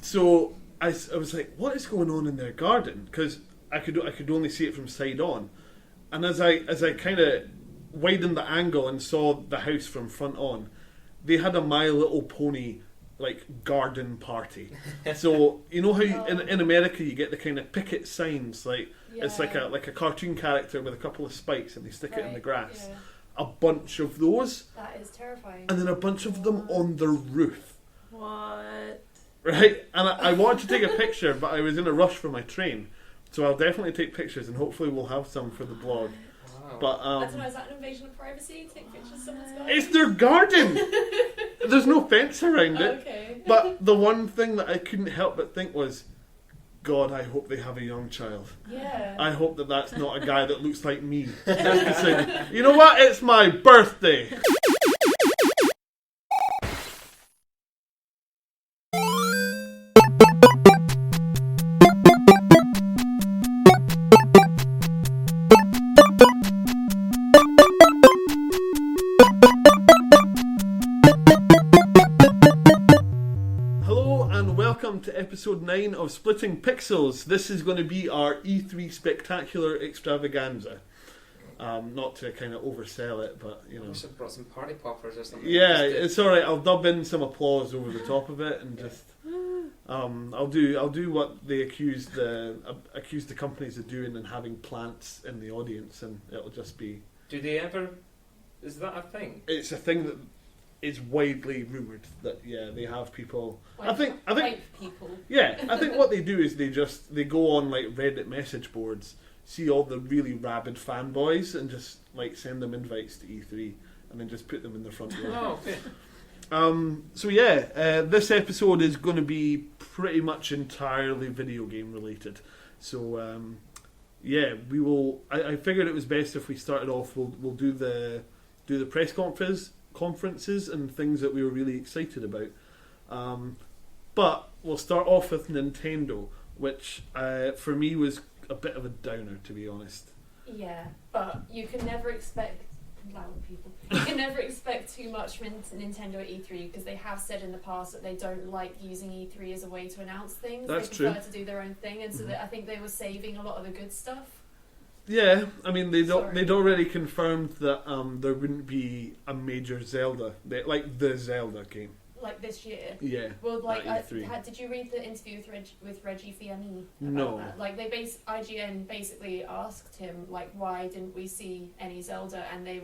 So I was like, what is going on in their garden? Because I could only see it from side on, and as I kind of widened the angle and saw the house from front on, they had a My Little Pony like garden party. So you know how in America you get the kind of picket signs, like it's like a cartoon character with a couple of spikes and they stick it in the grass. Yeah. A bunch of those. That is terrifying. And then a bunch of them on the roof. What? Right? And I wanted to take a picture, but I was in a rush for my train. So I'll definitely take pictures and hopefully we'll have some for the blog. Wow. But I don't know, is that an invasion of privacy? Take pictures of someone's garden? it's their garden! There's no fence around it. Okay. But the one thing that I couldn't help but think was, God, I hope they have a young child. Yeah. I hope that that's not a guy that looks like me. Just saying, you know what? It's my birthday. Hello and welcome to episode 9 of Splitting Pixels. This is going to be our E3 Spectacular Extravaganza. Not to kind of oversell it, but you know. We should have brought some party poppers or something. Yeah, it's alright. I'll dub in some applause over the top of it and just. I'll do what they accuse the companies of doing and having plants in the audience, and it'll just be. Do they ever? Is that a thing? It's a thing that is widely rumoured that they have people. I think people. Yeah, I think what they do is they go on like Reddit message boards, see all the really rabid fanboys, and just like send them invites to E3, and then just put them in the front row. Oh, okay. This episode is going to be pretty much entirely video game related. So we will. I figured it was best if we started off. We'll do the press conferences and things that we were really excited about. But we'll start off with Nintendo, which for me was a bit of a downer, to be honest. Yeah, but you can never expect loud people. You can never expect too much from Nintendo at E3 because they have said in the past that they don't like using E3 as a way to announce things. That's they prefer true. to do their own thing, and so I think they were saving a lot of the good stuff. Yeah, I mean they'd Sorry. already confirmed that there wouldn't be a major Zelda, like the Zelda game. Like this year. Yeah. Well, like, at E3. did you read the interview with Reggie Fils-Aimé about No. that? Like, IGN basically asked him, like, why didn't we see any Zelda? And they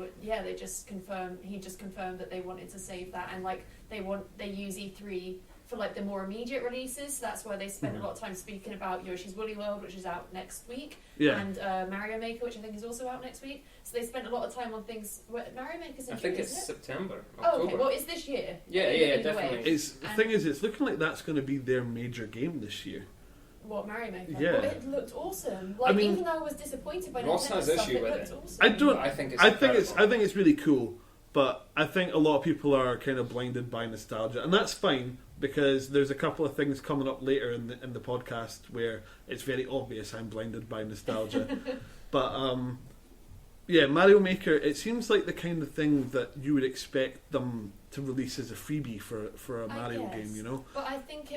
just confirmed. He just confirmed that they wanted to save that, and like they use E3 for like the more immediate releases. So that's where they spend a lot of time speaking about Yoshi's Woolly World, which is out next week, Yeah. and Mario Maker, which I think is also out next week. So they spent a lot of time on things. Mario Maker's in I think June, it's isn't it? September, Oh, October. okay. Well, it's this year. Yeah, Either way. definitely. The thing is, it's looking like that's going to be their major game this year. What, Mario Maker? Yeah. Well, it looked awesome. Like, I mean, even though I was disappointed by Ross Nintendo has stuff, issue it with looked it. awesome. I don't. I think it's. I think incredible. it's really cool, but I think a lot of people are kind of blinded by nostalgia, and that's fine because there's a couple of things coming up later in the podcast where it's very obvious I'm blinded by nostalgia. But Mario Maker, it seems like the kind of thing that you would expect them to release as a freebie for a Mario game, you know? But I think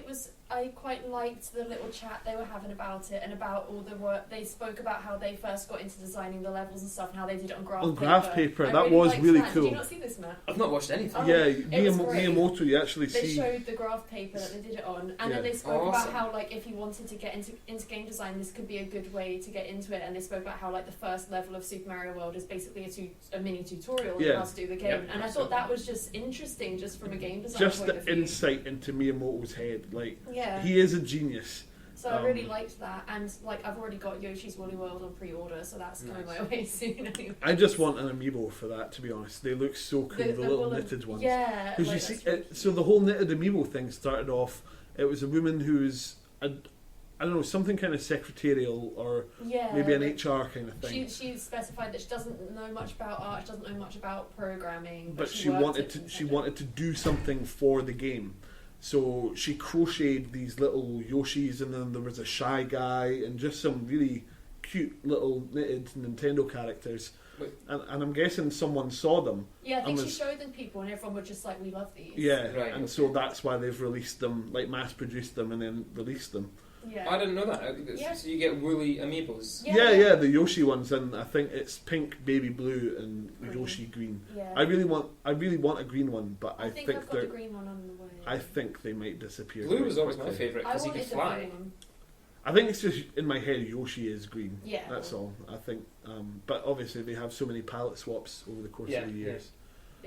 I quite liked the little chat they were having about it and about all the work. They spoke about how they first got into designing the levels and stuff and how they did it on graph paper. On graph paper, I that was liked really that. cool. Did you not see this, Matt? I've not watched anything. Oh, Yeah, it was great. Miyamoto, you actually They see. showed the graph paper that they did it on, and Yeah. then they spoke Awesome. about how, like, if you wanted to get into game design, this could be a good way to get into it. And they spoke about how, like, the first level of Super Mario World is basically a mini tutorial on Yeah. how to do the game. Yep, and I thought that was just interesting, just from a game design Just point the of view. insight into Miyamoto's head, like Yeah. he is a genius. So I really liked that, and like I've already got Yoshi's Woolly World on pre-order, so that's coming my way soon. Anyway. I just want an amiibo for that, to be honest. They look so cool, the little woolen- knitted ones. Yeah. Because like, you see, that's really so the whole knitted amiibo thing started off. It was a woman who's I don't know, something kind of secretarial or yeah, maybe an like, HR kind of thing. She specified that she doesn't know much about art, she doesn't know much about programming, But she worked wanted at to. She Nintendo. wanted to do something for the game. So she crocheted these little Yoshis, and then there was a Shy Guy, and just some really cute little knitted Nintendo characters. and I'm guessing someone saw them. Yeah, I think And she showed them people, and everyone was just like, "We love these." Yeah, Right, and okay. so that's why they've released them, like mass-produced them and then released them. Yeah. I didn't know that. Yeah. So you get woolly amiibos. Yeah. The Yoshi ones, and I think it's pink, baby blue, and Green. Yoshi green. Yeah. I really want a green one, but I think I've got the they're. green one on the way. I think they might disappear. Blue quite was always my quickly. favourite I because he could wanted the fly. blue one. I think it's just in my head. Yoshi is green. Yeah. That's all. I think, but obviously they have so many palette swaps over the course Yeah, of the years.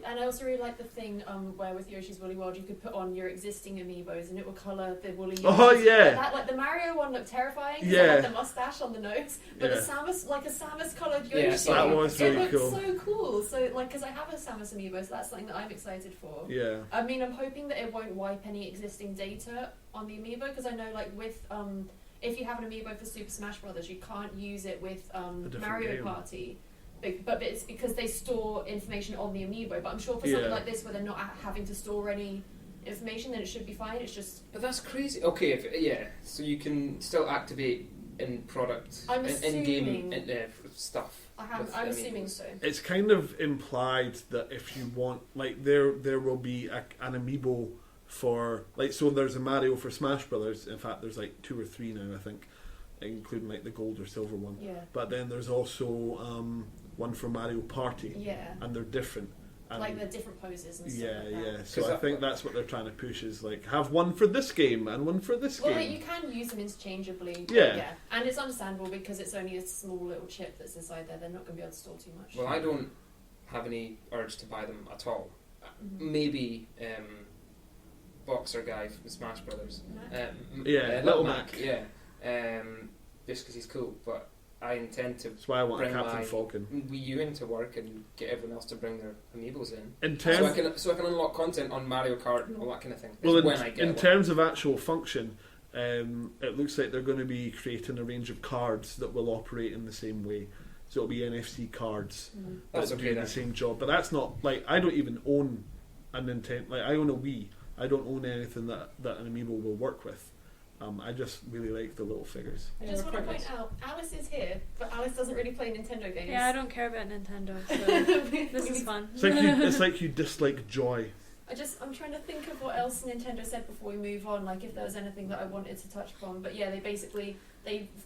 And I also really like the thing where with Yoshi's Woolly World you could put on your existing amiibos and it will colour the woolly. Oh, Yoshis. yeah. Like the Mario one looked terrifying because Yeah. it had the mustache on the nose, but Yeah. the Samus, like a Samus coloured Yeah, Yoshi, that was it really looked cool. so cool. So like, because I have a Samus amiibo, so that's something that I'm excited for. Yeah. I mean, I'm hoping that it won't wipe any existing data on the amiibo because I know like with if you have an amiibo for Super Smash Brothers, you can't use it with different Mario game. Party. But it's because they store information on the amiibo. But I'm sure for something Yeah. like this where they're not having to store any information, then it should be fine. It's just But that's crazy. Okay, so you can still activate in product, I'm in game assuming- stuff. with I'm amiibos. assuming so. It's kind of implied that if you want, like, there will be an amiibo for, like, so there's a Mario for Smash Brothers. In fact, there's like 2 or 3 now, I think, including like the gold or silver one. Yeah, But then there's also one for Mario Party, yeah. and they're different. And Like the different poses and stuff. yeah, like that. yeah. So 'Cause I that- think that's what they're trying to push is like have one for this game and one for this Well, game. you can use them interchangeably. but Yeah. And it's understandable because it's only a small little chip that's inside there. They're not going to be able to store too much. Well, I don't have any urge to buy them at all. Mhm. Maybe Boxer guy from Smash Brothers. Mac? Yeah, Little Little Mac. Yeah, just because he's cool. But I intend to That's why I want a bring Captain my Falcon. Wii U into work and get everyone else to bring their amiibos in. In So terms, I can unlock content on Mario Kart and all that kind of thing. well, It's when I get in one. terms of actual function, it looks like they're going to be creating a range of cards that will operate in the same way. So it'll be NFC cards Mhm. That's that okay do then. the same job. But that's not like I don't even own a Nintendo. Like I own a Wii. I don't own anything that an amiibo will work with. I just really like the little figures. I Yeah, just they're want to quite point out, Alice is here, but Alice doesn't really play Nintendo games. Yeah, I don't care about Nintendo, so this is fun. It's like you dislike joy. I'm trying to think of what else Nintendo said before we move on, like if there was anything that I wanted to touch upon. But yeah, they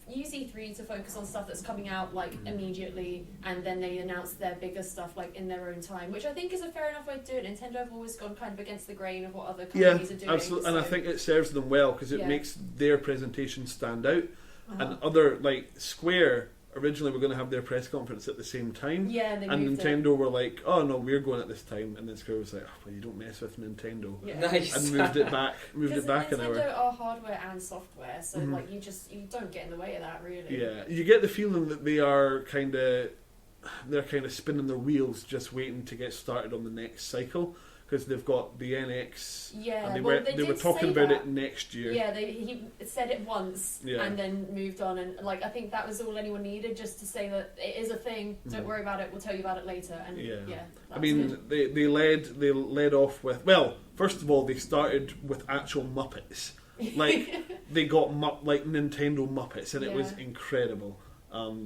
use E3 to focus on stuff that's coming out like immediately, and then they announce their bigger stuff like in their own time, which I think is a fair enough way to do it. Nintendo have always gone kind of against the grain of what other Yeah, companies are doing. absolutely. And I so- think it serves them well because it Yeah. makes their presentation stand out. Uh-huh. And other like Square originally were going to have their press conference at the same time. yeah, and they And moved Nintendo were like, "Oh no, we're going at this time," and then Square was like, "Oh, well, you don't mess with Nintendo," it. Yeah. Nice. and moved it back Because an Nintendo hour. are hardware and software, so Mhm. like you don't get in the way of that really. Yeah, you get the feeling that they're kind of spinning their wheels, just waiting to get started on the next cycle because they've got the NX, Yeah, and they well, were they did talking say about that. it next year. Yeah, he said it once Yeah. and then moved on, and like I think that was all anyone needed, just to say that it is a thing. Don't Mhm. worry about it. We'll tell you about it later. And Yeah. that's I mean, good. they led off with, well, first of all, they started with actual Muppets. Like they got like Nintendo Muppets, and it was Yeah. incredible.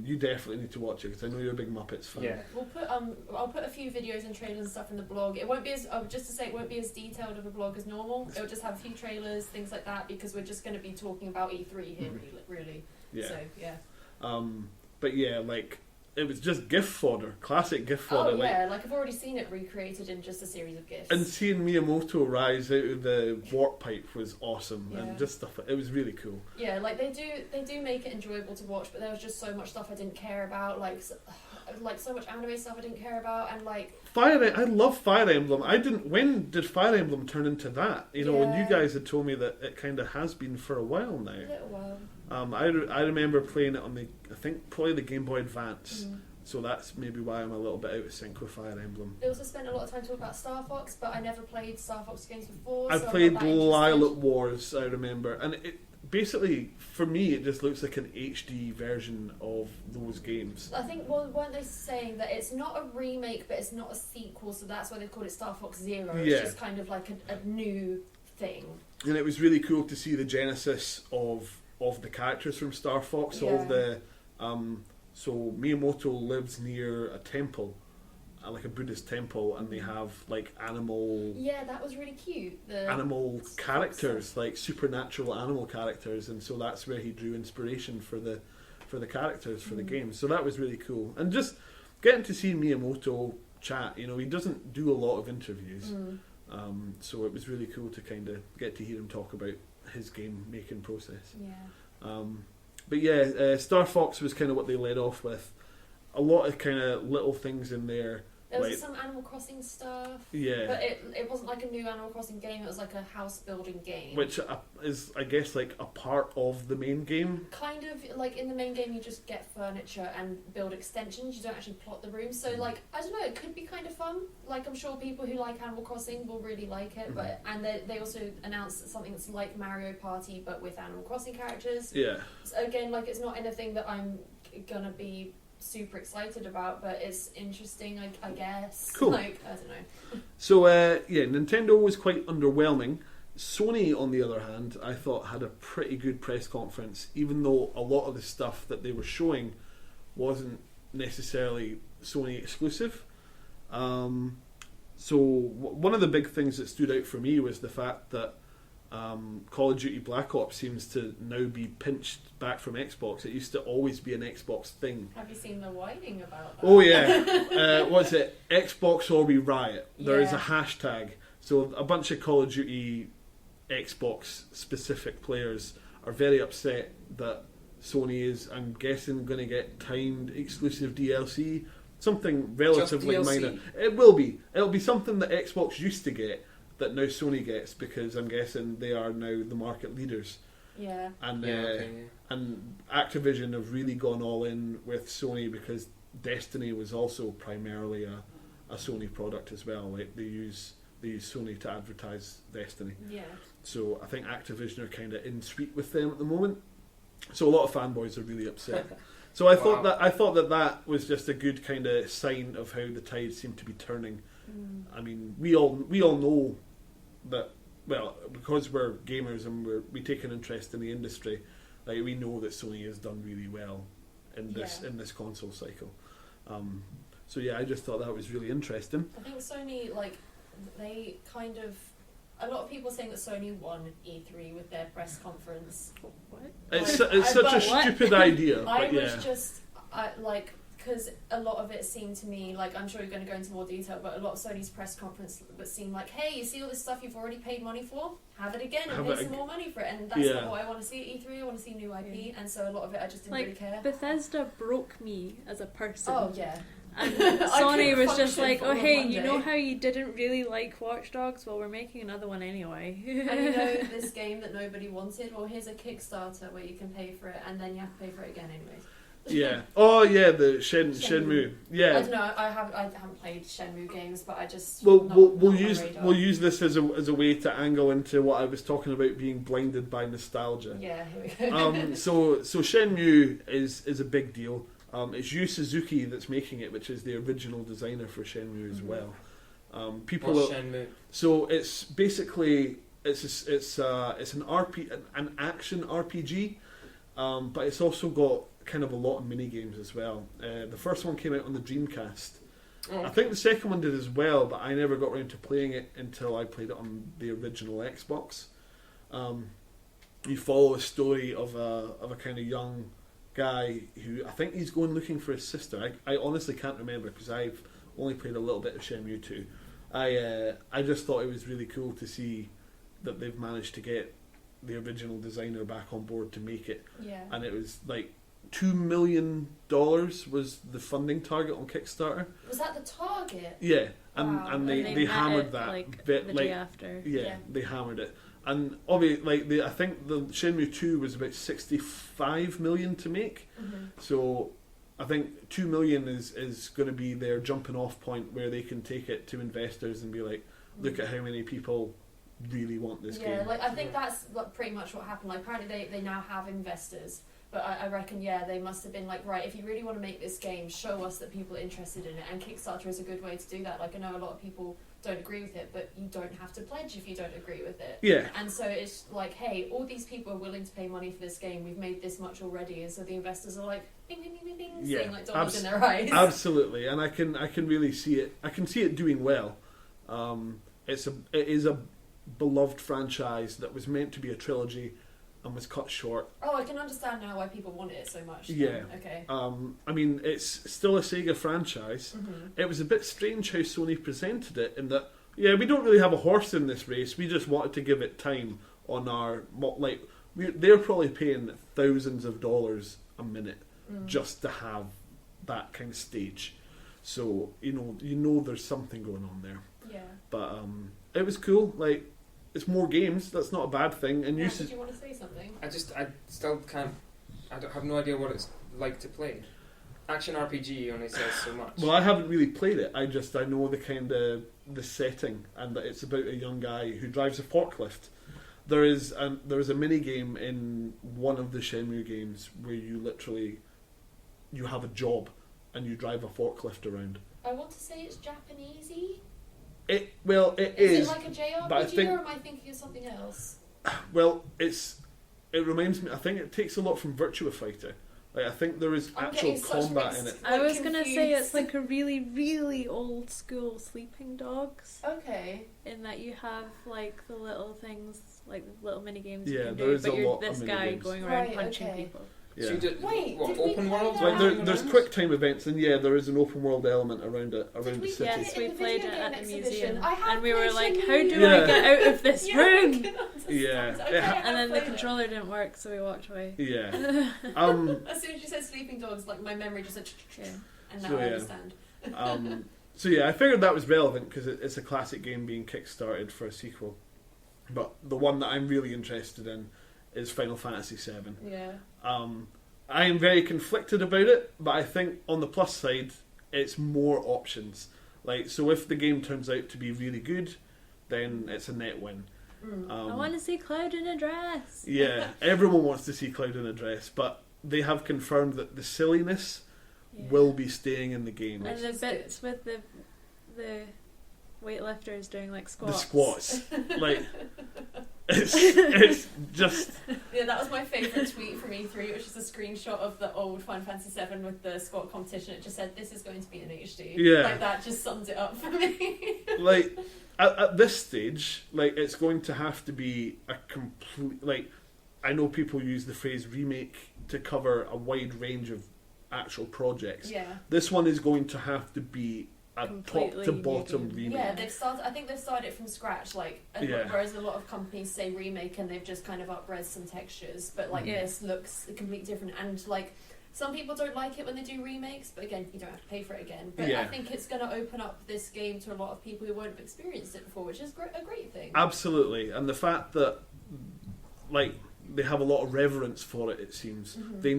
You definitely need to watch it because I know you're a big Muppets fan. Yeah. We'll put I'll put a few videos and trailers and stuff in the blog. It won't be as just to say it won't be as detailed of a blog as normal. It'll just have a few trailers, things like that, because we're just going to be talking about E3 here, really. Yeah. So yeah. But yeah, like it was just gift fodder, classic gift fodder. Oh Like, yeah, like I've already seen it recreated in just a series of gifs. and seeing Miyamoto rise out of the warp pipe was awesome, Yeah. and just stuff. It was really cool. Yeah, like they do make it enjoyable to watch, but there was just so much stuff I didn't care about, like so much anime stuff I didn't care about, and like I love Fire Emblem. I didn't. When did Fire Emblem turn into that? You know, when you Yeah. guys had told me that it kind of has been for a while a now. little while. I remember playing it on I think probably the Game Boy Advance. Mm. So that's maybe why I'm a little bit out of sync with Fire Emblem. They also spent a lot of time talking about Star Fox, but I never played Star Fox games before. I so I'm played not that interested. Lilac Wars, I remember, and it basically for me it just looks like an HD version of those games. I think, well, weren't they saying that it's not a remake, but it's not a sequel, so that's why they called it Star Fox Zero. Yeah. It's just kind of like a new thing. And it was really cool to see the genesis of the characters from Star Fox, all Yeah. the So Miyamoto lives near a temple, like a Buddhist temple, and they have like animal Yeah, that was really cute. The animal characters, like supernatural animal characters, and so that's where he drew inspiration for the characters for the game. So that was really cool, and just getting to see Miyamoto chat. You know, he doesn't do a lot of interviews, so it was really cool to kind of get to hear him talk about his game making process. Yeah. But yeah, Star Fox was kind of what they led off with. A lot of kind of little things in there. There was like, some Animal Crossing stuff. Yeah. But it wasn't like a new Animal Crossing game, it was like a house building game. Which is, I guess, like a part of the main game. Kind of, like in the main game you just get furniture and build extensions, you don't actually plot the rooms. So like, I don't know, it could be kind of fun. Like I'm sure people who like Animal Crossing will really like it. But and they also announced something that's like Mario Party but with Animal Crossing characters. Yeah. So again, like it's not anything that I'm gonna be super excited about, but it's interesting, I guess. Cool. Like, I don't know. So, yeah, Nintendo was quite underwhelming. Sony, on the other hand, I thought had a pretty good press conference, even though a lot of the stuff that they were showing wasn't necessarily Sony exclusive. So, one of the big things that stood out for me was the fact that Call of Duty Black Ops seems to now be pinched back from Xbox. It used to always be an Xbox thing. Have you seen the whining about that? Oh yeah, what's it? Xbox or we riot. There is a Yeah. hashtag. So a bunch of Call of Duty Xbox specific players are very upset that Sony is, I'm guessing, going to get timed exclusive DLC. Something relatively Just DLC? minor. It will be. It'll be something that Xbox used to get that now Sony gets, because I'm guessing they are now the market leaders. Yeah. And Yeah. and Activision have really gone all in with Sony, because Destiny was also primarily a Sony product as well. Like they use Sony to advertise Destiny. Yeah. So I think Activision are kind of in sweet with them at the moment. So a lot of fanboys are really upset. So I thought that was just a good kind of sign of how the tide seemed to be turning. I mean, we all know that, well, because we're gamers and we take an interest in the industry, like we know that Sony has done really well in this console cycle. So yeah, I just thought that was really interesting. I think Sony, like, they kind of... A lot of people saying that Sony won E3 with their press conference. What? It's Like, such a but stupid idea, I but yeah. was just, like, because a lot of it seemed to me, like, I'm sure you're going to go into more detail, but a lot of Sony's press conference would seem like, hey, you see all this stuff you've already paid money for? Have it again and Have pay it some more money for it. And that's not what I want to see at E3. I want to see new IP. And so a lot of it I just didn't really Like, care. Bethesda broke me as a person. Oh, yeah. And I Sony couldn't was just function like, for oh hey, one you know day." how you didn't really like Watch Dogs? Well, we're making another one anyway. And you know this game that nobody wanted? Well, here's a Kickstarter where you can pay for it and then you have to pay for it again anyways. Yeah. Oh yeah, the Shenmue. Shenmue. I Yeah. don't know. I haven't played Shenmue games, but I just We'll not use on my radar. we'll use this as a way to angle into what I was talking about, being blinded by nostalgia. Yeah, here we go. So Shenmue is a big deal. It's Yu Suzuki that's making it, which is the original designer for Shenmue as well. People What's are, Shenmue? so it's basically it's an an action RPG, but it's also got kind of a lot of mini games as well. The first one came out on the Dreamcast. Oh, I think the second one did as well, but I never got around to playing it until I played it on the original Xbox. You follow a story of a kind of young guy who, I think he's going looking for his sister. I honestly can't remember because I've only played a little bit of Shenmue 2. I just thought it was really cool to see that they've managed to get the original designer back on board to make it, Yeah. and it was like $2 million was the funding target on Kickstarter. Was that the target? Yeah, and Wow. and they met hammered it, that like, bit, the like day after. yeah, Yeah. they hammered it. And obviously, I think the Shenmue 2 was about 65 million to make. Mm-hmm. So I think 2 million is going to be their jumping off point where they can take it to investors and be like, look at how many people really want this Yeah, game. like I think that's like, pretty much what happened. Like apparently they now have investors, But I reckon, they must have been like, right, if you really want to make this game, show us that people are interested in it. And Kickstarter is a good way to do that. Like, I know a lot of people don't agree with it, but you don't have to pledge if you don't agree with it. Yeah. And so it's like, hey, all these people are willing to pay money for this game. We've made this much already. And so the investors are like, bing, bing, bing, bing, bing, seeing like dollars in their eyes. Absolutely. And I can really see it. I can see it doing well. It is a beloved franchise that was meant to be a trilogy and was cut short. Oh, I can understand now why people wanted it so much. Yeah. Okay. I mean, it's still a Sega franchise. Mm-hmm. It was a bit strange how Sony presented it in that, we don't really have a horse in this race. We just wanted to give it time on our... they're probably paying thousands of dollars a minute just to have that kind of stage. So, you know there's something going on there. Yeah. But it was cool. Like, it's more games. That's not a bad thing. And Did you want to say something? I still can't. I have no idea what it's like to play. Action RPG only says so much. Well, I haven't really played it. I know the kind of the setting, and that it's about a young guy who drives a forklift. There is a mini game in one of the Shenmue games where you have a job and you drive a forklift around. I want to say it's Japanesey. It Is is. it like a JRPG, but I think- or am I thinking of something else? Well, it reminds me. I think it takes a lot from Virtua Fighter. Like, I think there is I'm actual getting such combat mixed- in it. I like, was gonna say confused. it's like a really, really old school Sleeping Dogs, Okay. in that you have like the little things, like the little mini games you Yeah, can there do, is but a you're lot of this mini guy games. going around Right, punching okay. people. Yeah. So you did, Wait, what, did we open play world? that? Like, running there's around? quick time events, and there is an open world element around Did the we city. play Yes, it we in the played video it at game the exhibition? museum, I have and we were played like, Shenmue. "How do Yeah. I get out of this Yeah, I room?" can understand. Yeah. Okay, I have And then the played it. controller didn't work, so we walked away. Yeah. As soon as you said Sleeping Dogs, like my memory just went, Yeah. and now So, I yeah. understand. So yeah, I figured that was relevant because it's a classic game being kickstarted for a sequel. But the one that I'm really interested in is Final Fantasy VII. Yeah. I am very conflicted about it, but I think on the plus side, it's more options. Like, so if the game turns out to be really good, then it's a net win. I want to see Cloud in a dress. Yeah, everyone wants to see Cloud in a dress, but they have confirmed that the silliness Yeah. will be staying in the game. And Which the is bits with the weightlifters doing like The squats. squats, like it's just Yeah, that was my favourite tweet from E3, which is a screenshot of the old Final Fantasy VII with the squat competition. It just said, "This is going to be in HD." Yeah. Like, that just sums it up for me. like at this stage, like it's going to have to be a complete. Like, I know people use the phrase remake to cover a wide range of actual projects. Yeah. This one is going to have to be a top Completely to new bottom game. remake. Yeah, they've started. I think they've started it from scratch. Like, Yeah. whereas a lot of companies say remake and they've just kind of up-res some textures, but like Yeah. this looks completely different. And like, some people don't like it when they do remakes, but again, you don't have to pay for it again. But Yeah. I think it's going to open up this game to a lot of people who won't have experienced it before, which is a great thing. Absolutely, and the fact that like they have a lot of reverence for it. It seems Mhm. they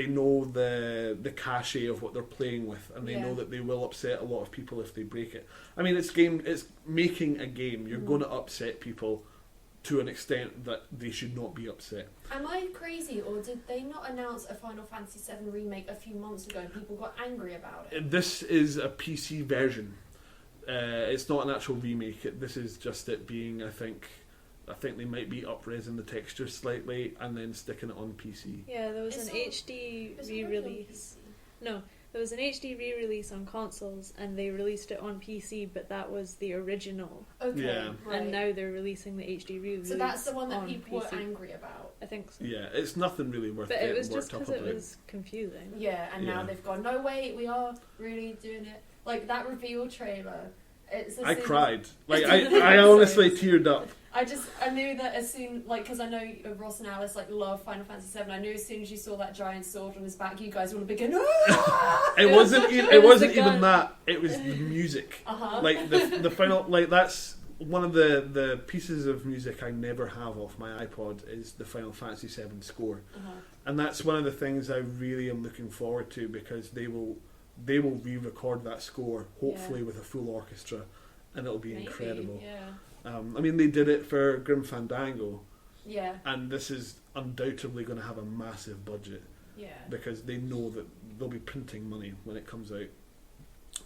know the cachet of what they're playing with, and they Yeah. know that they will upset a lot of people if they break it. I mean, it's making a game. You're Mhm. going to upset people to an extent that they should not be upset. Am I crazy, or did they not announce a Final Fantasy VII remake a few months ago and people got angry about it? This is a PC version. It's not an actual remake. This is just it being. I think they might be up-resing the texture slightly and then sticking it on PC. Yeah, there was It's an all- HD It's already on re-release. PC. No, there was an HD re-release on consoles, and they released it on PC, but that was the original. Okay, Yeah. right. And now they're releasing the HD re-release. So that's the one that on people PC. were angry about. I think so. Yeah, it's nothing really worth But getting it was just worked up because it about. was confusing. Yeah, and now Yeah. they've gone, no, wait, we are really doing it. Like, that reveal trailer. It's as I soon- cried. Like Sorry. I honestly teared up. I knew that as soon, like, because I know Ross and Alice, like, love Final Fantasy VII. I knew as soon as you saw that giant sword on his back, you guys would have been going, ah! It wasn't. It It was wasn't the even gun. that. It was the music. Uh-huh. Like the final. Like that's one of the pieces of music I never have off my iPod is the Final Fantasy VII score, Uh-huh. and that's one of the things I really am looking forward to because they will re-record that score hopefully with a full orchestra, and it'll be Maybe, incredible. yeah. I mean, they did it for Grim Fandango, Yeah, and this is undoubtedly going to have a massive budget yeah. because they know that they'll be printing money when it comes out.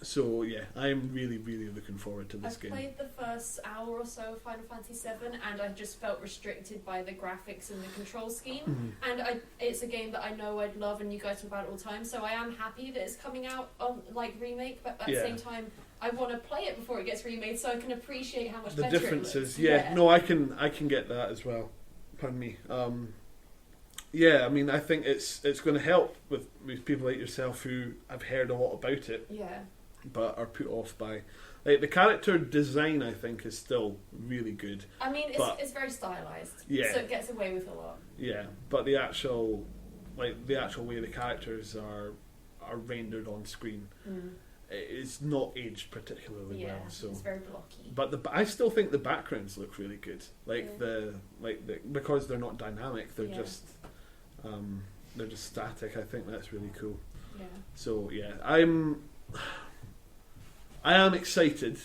So yeah, I'm really, really looking forward to this I've game. played the first hour or so of Final Fantasy VII, and I just felt restricted by the graphics and the control scheme. Mhm. And it's a game that I know I'd love, and you guys talk about it all the time. So I am happy that it's coming out on like remake, but at Yeah. the same time, I want to play it before it gets remade, so I can appreciate how much The better differences, it looks. yeah. No, I can get that as well. Pardon me. Yeah, I mean, I think it's going to help with people like yourself who have heard a lot about it, Yeah, but are put off by, like, the character design. I think is still really good. I mean, But- it's very stylized, Yeah. so it gets away with a lot. Yeah, but the actual way the characters are rendered on screen, it's not aged particularly Yeah, well. So, it's very blocky. but I still think the backgrounds look really good. Like Yeah. because they're not dynamic, they're Yeah. just static. I think that's really cool. Yeah. So yeah, I am excited.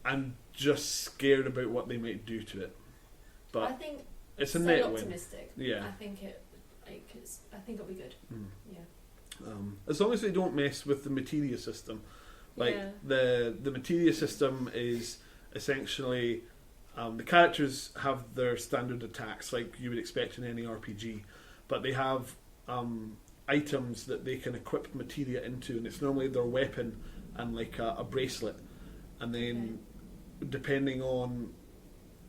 I'm just scared about what they might do to it. I But think it's a still net win. optimistic. Yeah. I think it'll be good. Mm. Yeah. As long as they don't mess with the materia system. Like Yeah. the materia system is essentially the characters have their standard attacks like you would expect in any RPG, but they have items that they can equip materia into, and it's normally their weapon and like a bracelet, and then depending on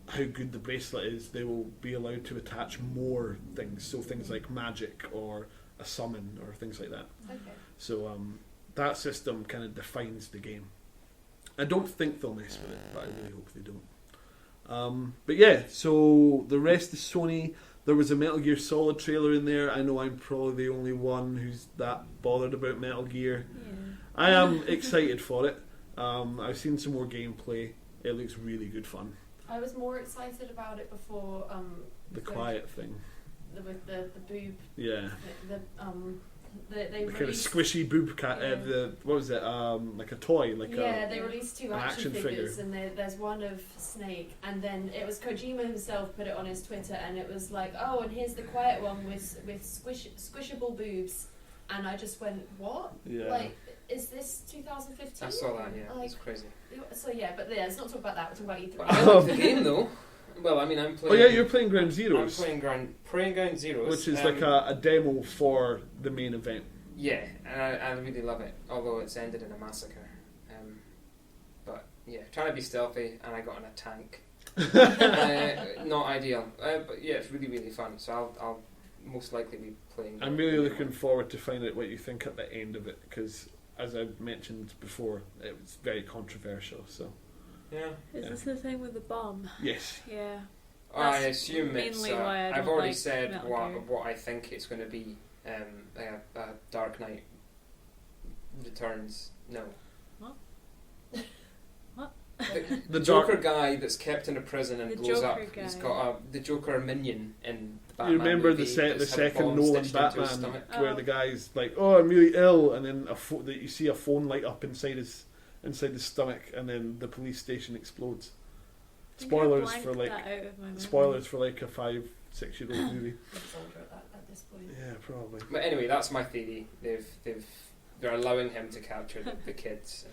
how good the bracelet is, they will be allowed to attach more things. So things like magic or a summon or things like that. Okay. So that system kind of defines the game. I don't think they'll mess with it, but I really hope they don't. But yeah, so the rest is Sony. There was a Metal Gear Solid trailer in there. I know I'm probably the only one who's that bothered about Metal Gear. Yeah. I am excited for it. I've seen some more gameplay. It looks really good fun. I was more excited about it before The quiet thing. with the boob. Yeah. They The kind of released. squishy boob cat. Yeah. What was it? Like a toy. Like They released two an action action figures, figure. and there's one of Snake, and then it was Kojima himself put it on his Twitter, and it was like, oh, and here's the quiet one with squishable boobs, and I just went, what? Yeah. Like, is this 2015? I saw that, yeah. Like, It's crazy. so yeah, but yeah, let's not talk about that. We're talking But about I E3. like the game though. Well, I mean, I'm Oh playing. yeah, you're playing Ground I'm Zeroes, playing Ground Zeroes, which is like a demo for the main event. Yeah, and I really love it. Although it's ended in a massacre. But yeah, trying to be stealthy, and I got in a tank. Not ideal. But yeah, it's really really fun. So I'll most likely be playing. I'm really looking forward to find out what you think at the end of it, because as I mentioned before, it was very controversial. So Yeah. Is Yeah. this the thing with the bomb? yes, Yeah. I That's assume it's. mainly why I I've don't already like said Metal what Gear. what I think it's going to be. A Dark Knight Returns. No. What? What? The The Joker Dark- guy that's kept in a prison and The blows Joker up. He's guy. got the Joker minion in the Batman you remember movie the that's had a second bomb Nolan stitched into his Batman stomach. where Oh. the guy's like, "Oh, I'm really ill," and then that you see a phone light up inside his stomach, and then the police station explodes. I think I Spoilers for blanked like that out of my memory. spoilers for like a 5-6-year-old movie. It's older at this point. Yeah, probably. But anyway, that's my theory. They're allowing him to capture the kids,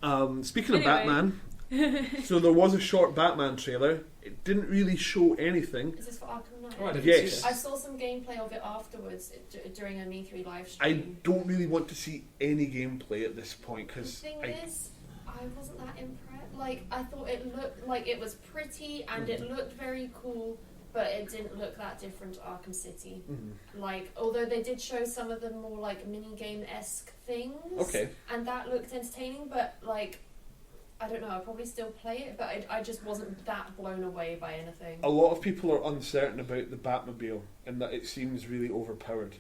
and Speaking of Anyway. Batman, so there was a short Batman trailer. It didn't really show anything. Is this for Arkham Knight? oh, I didn't Yes. see I this. saw some gameplay of it afterwards during an E3 live I stream. don't really want to see any gameplay at this point The because thing is, I wasn't that impressed. Like, I thought it looked like it was pretty and it looked very cool, but it didn't look that different to Arkham City. Like, although they did show some of the more like mini game esque things, okay. and that looked entertaining. But like, I don't know, I'd probably still play it, but I just wasn't that blown away by anything. A lot of people are uncertain about the Batmobile and that it seems really overpowered.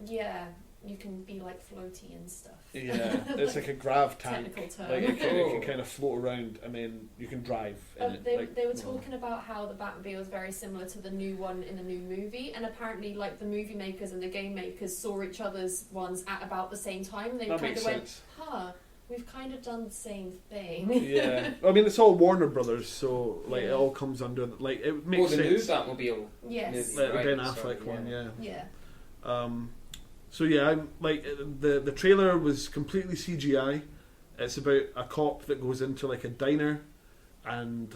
Yeah, you can be like floaty and stuff. Yeah, it's like a grav tank. Technical term. Like it can Oh. kind of float around and then you can drive in it. They like, were well, talking about how the Batmobile is very similar to the new one in the new movie, and apparently, like the movie makers and the game makers saw each other's ones at about the same time. And they that kind makes of went, sense. "Huh, we've kind of done the same thing. Yeah, I mean it's all Warner Brothers, so like it Yeah. all comes under like it Oh, makes the new sense. Batmobile Yes. movie, The right? Ben So, Affleck one, yeah. Yeah. So yeah, I'm like the trailer was completely CGI. It's about a cop that goes into like a diner, and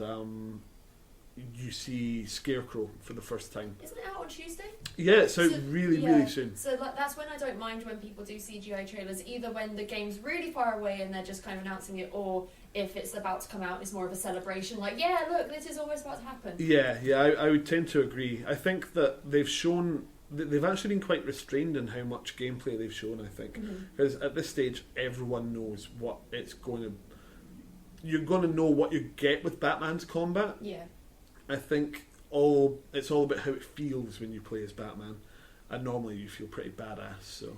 you see Scarecrow for the first time. Isn't it out on Tuesday? Yeah, it's out So- really yeah. really soon. So like, that's when I don't mind when people do CGI trailers, either when the game's really far away and they're just kind of announcing it, or if it's about to come out, it's more of a celebration, like, yeah, look, this is almost about to happen. Yeah, I would tend to agree. I think that they've actually been quite restrained in how much gameplay they've shown. I think Mhm. because at this stage, everyone knows what it's going to. You're going to know what you get with Batman's combat. Yeah. I think it's all about how it feels when you play as Batman, and normally you feel pretty badass. So,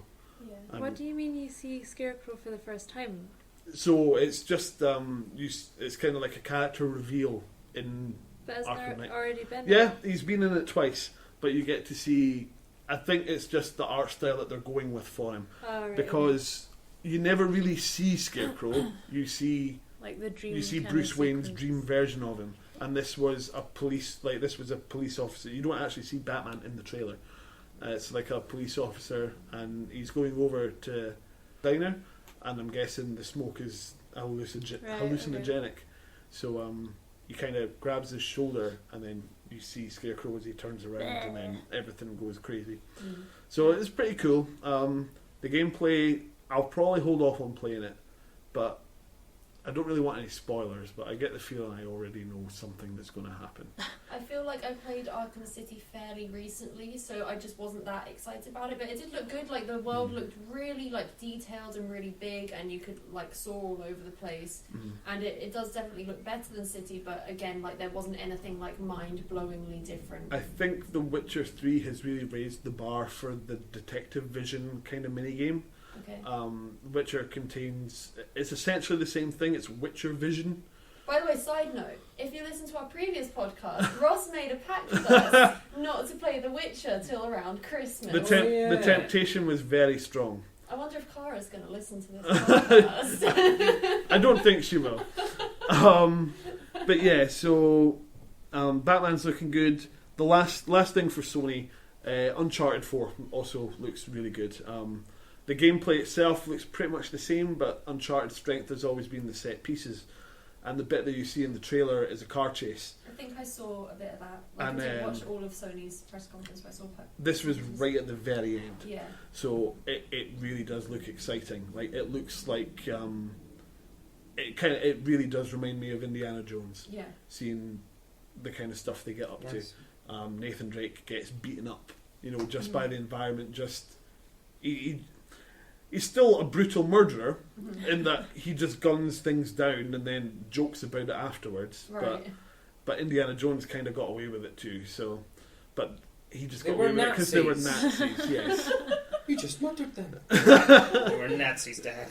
Yeah. What do you mean you see Scarecrow for the first time? so it's just it's kind of like a character reveal in. But hasn't Arkham there Knight. already been? Yeah, he's been in it twice, but you get to see. I think it's just the art style that they're going with for him, Oh, right, because you never really see Scarecrow. You see like the dream. you see kind Bruce of Wayne's sequence. dream version of him, and this was a police officer. You don't actually see Batman in the trailer. It's like a police officer, and he's going over to diner, and I'm guessing the smoke is hallucinogenic. So he kind of grabs his shoulder, and then you see Scarecrow as he turns around, and then everything goes crazy. Mm. So it's pretty cool. The gameplay, I'll probably hold off on playing it, but I don't really want any spoilers, but I get the feeling I already know something that's going to happen. I feel like I played Arkham City fairly recently, so I just wasn't that excited about it. But it did look good. Like the world looked really like detailed and really big, and you could like soar all over the place. And it does definitely look better than City, but again, like there wasn't anything like mind-blowingly different. I think The Witcher 3 has really raised the bar for the detective vision kind of minigame. Okay. Witcher contains, it's essentially the same thing, it's Witcher vision. By the way, side note, if you listen to our previous podcast, Ross made a pact with us not to play The Witcher till around Christmas. The temptation was very strong. I wonder if Clara's going to listen to this podcast. I don't think she will. But yeah, so Batman's looking good. The last thing for Sony, Uncharted 4 also looks really good. The gameplay itself looks pretty much the same, but Uncharted's strength has always been the set pieces. And the bit that you see in the trailer is a car chase. I think I saw a bit of that. Like, And, I didn't watch all of Sony's press conference, but I saw This was right at the very end. Yeah. So it really does look exciting. Like it looks like it really does remind me of Indiana Jones. Yeah. Seeing the kind of stuff they get up Nice. to. Nathan Drake gets beaten up, just by the environment. Just he's still a brutal murderer in that he just guns things down and then jokes about it afterwards. Right. But Indiana Jones kind of got away with it too. So, but he just They got were away with it because they were Nazis. Nazis. Yes. You just murdered them. They were Nazis, Dad.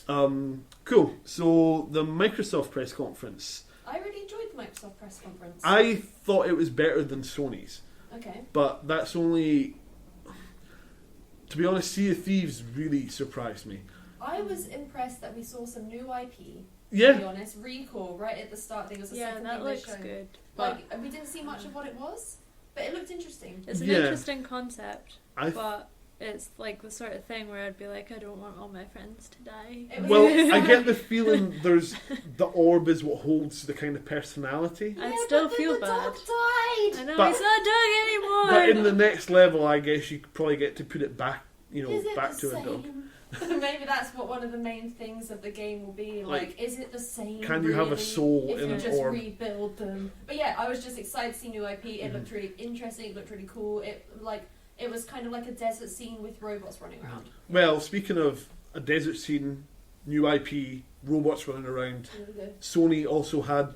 Cool. So the Microsoft press conference, I really enjoyed the Microsoft press conference. I thought it was better than Sony's, Okay. but that's only. To be honest, Sea of Thieves really surprised me. I was impressed that we saw some new IP. To be Yeah, honest, Recall right at the start. I think it was the Yeah, second that thing they looks showed. good. Like we didn't see much of what it was, but it looked interesting. It's an Yeah. interesting concept, I but it's like the sort of thing where I'd be like, I don't want all my friends to die. It was- well, I get the feeling the orb is what holds the kind of personality. I Yeah, still but then feel the bad. dog died. I know But- he's not doing anymore. But in the next level, I guess you probably get to put it back, Is it back the to a dog. same? Maybe that's what one of the main things of the game will be. Like, is it the same? Can you have a really, soul if in you an just orb? rebuild them? But yeah, I was just excited to see new IP. It Mm-hmm. looked really interesting. It looked really cool. It was kind of like a desert scene with robots running around. Well, speaking of a desert scene, new IP, robots running around, Really good. Sony also had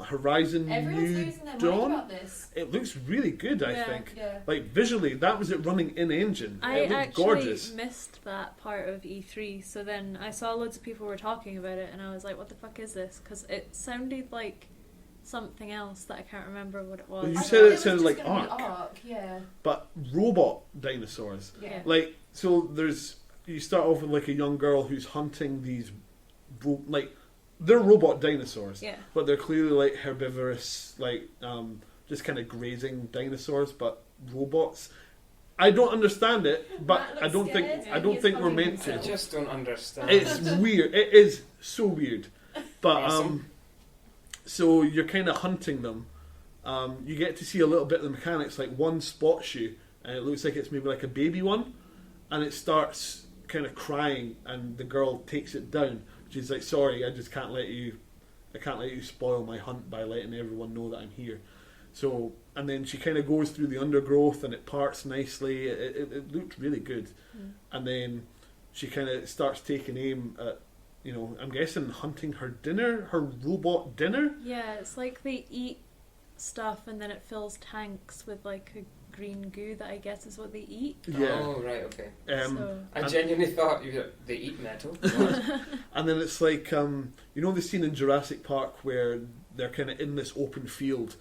Horizon Everyone's New losing their mind Dawn. about this. It looks really good, I Yeah. think. Yeah. Like visually, that was it running in engine. I It looked actually gorgeous. missed that part of E3, so then I saw loads of people were talking about it, and I was like, "What the fuck is this?" Because it sounded like something else that I can't remember what it was. Well, you I said thought it was sounded just like gonna be Ark. Ark. Yeah. But robot dinosaurs. Yeah. Like, so there's you start off with like a young girl who's hunting these like they're robot dinosaurs, Yeah. but they're clearly like herbivorous, like just kind of grazing dinosaurs, but robots. I don't understand it, but Matt I looks don't think scared. I don't He's think we're hugging meant to. I himself. just don't understand. It's weird. It is so weird. But Awesome. so you're kind of hunting them. You get to see a little bit of the mechanics. Like one spots you, and it looks like it's maybe like a baby one, and it starts kind of crying, and the girl takes it down. She's like, "Sorry, I just can't let you. I can't let you spoil my hunt by letting everyone know that I'm here." So, and then she kind of goes through the undergrowth, and it parts nicely. It looked really good. And then she kind of starts taking aim at, I'm guessing hunting her dinner, her robot dinner. Yeah, it's like they eat stuff and then it fills tanks with like a green goo that I guess is what they eat. Yeah. Oh, right, okay. So I And- genuinely thought they eat metal. And then it's like, the scene in Jurassic Park where they're kind of in this open field,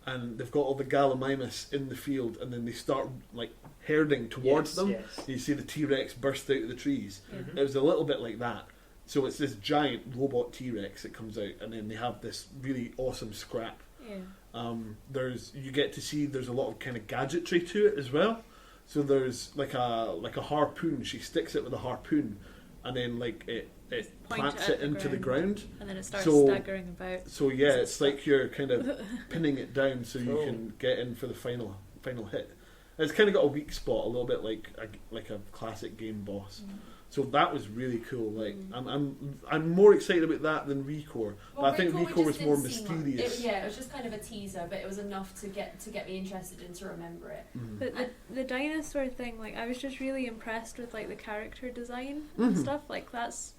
and they've got all the Gallimimus in the field, and then they start like herding towards them. Yes. You see the T-Rex burst out of the trees. yeah. Mhm. It was a little bit like that. So it's this giant robot T-Rex that comes out, and then they have this really awesome scrap. Yeah. You get to see there's a lot of kind of gadgetry to it as well. So there's like a harpoon. She sticks it with a harpoon, and then like it Point plants it it at the into the ground. And then it starts So- staggering about. So yeah, So it's like you're kind of pinning it down so you Cool. can get in for the final hit. It's kind of got a weak spot, a little bit like a classic game boss. So that was really cool. Like I'm more excited about that than Recore. But I think we Recore just was more didn't see much. mysterious. It was just kind of a teaser, but it was enough to get me interested and to remember it. Mhm. But the dinosaur thing, like I was just really impressed with like the character design and Mhm. stuff. Like that's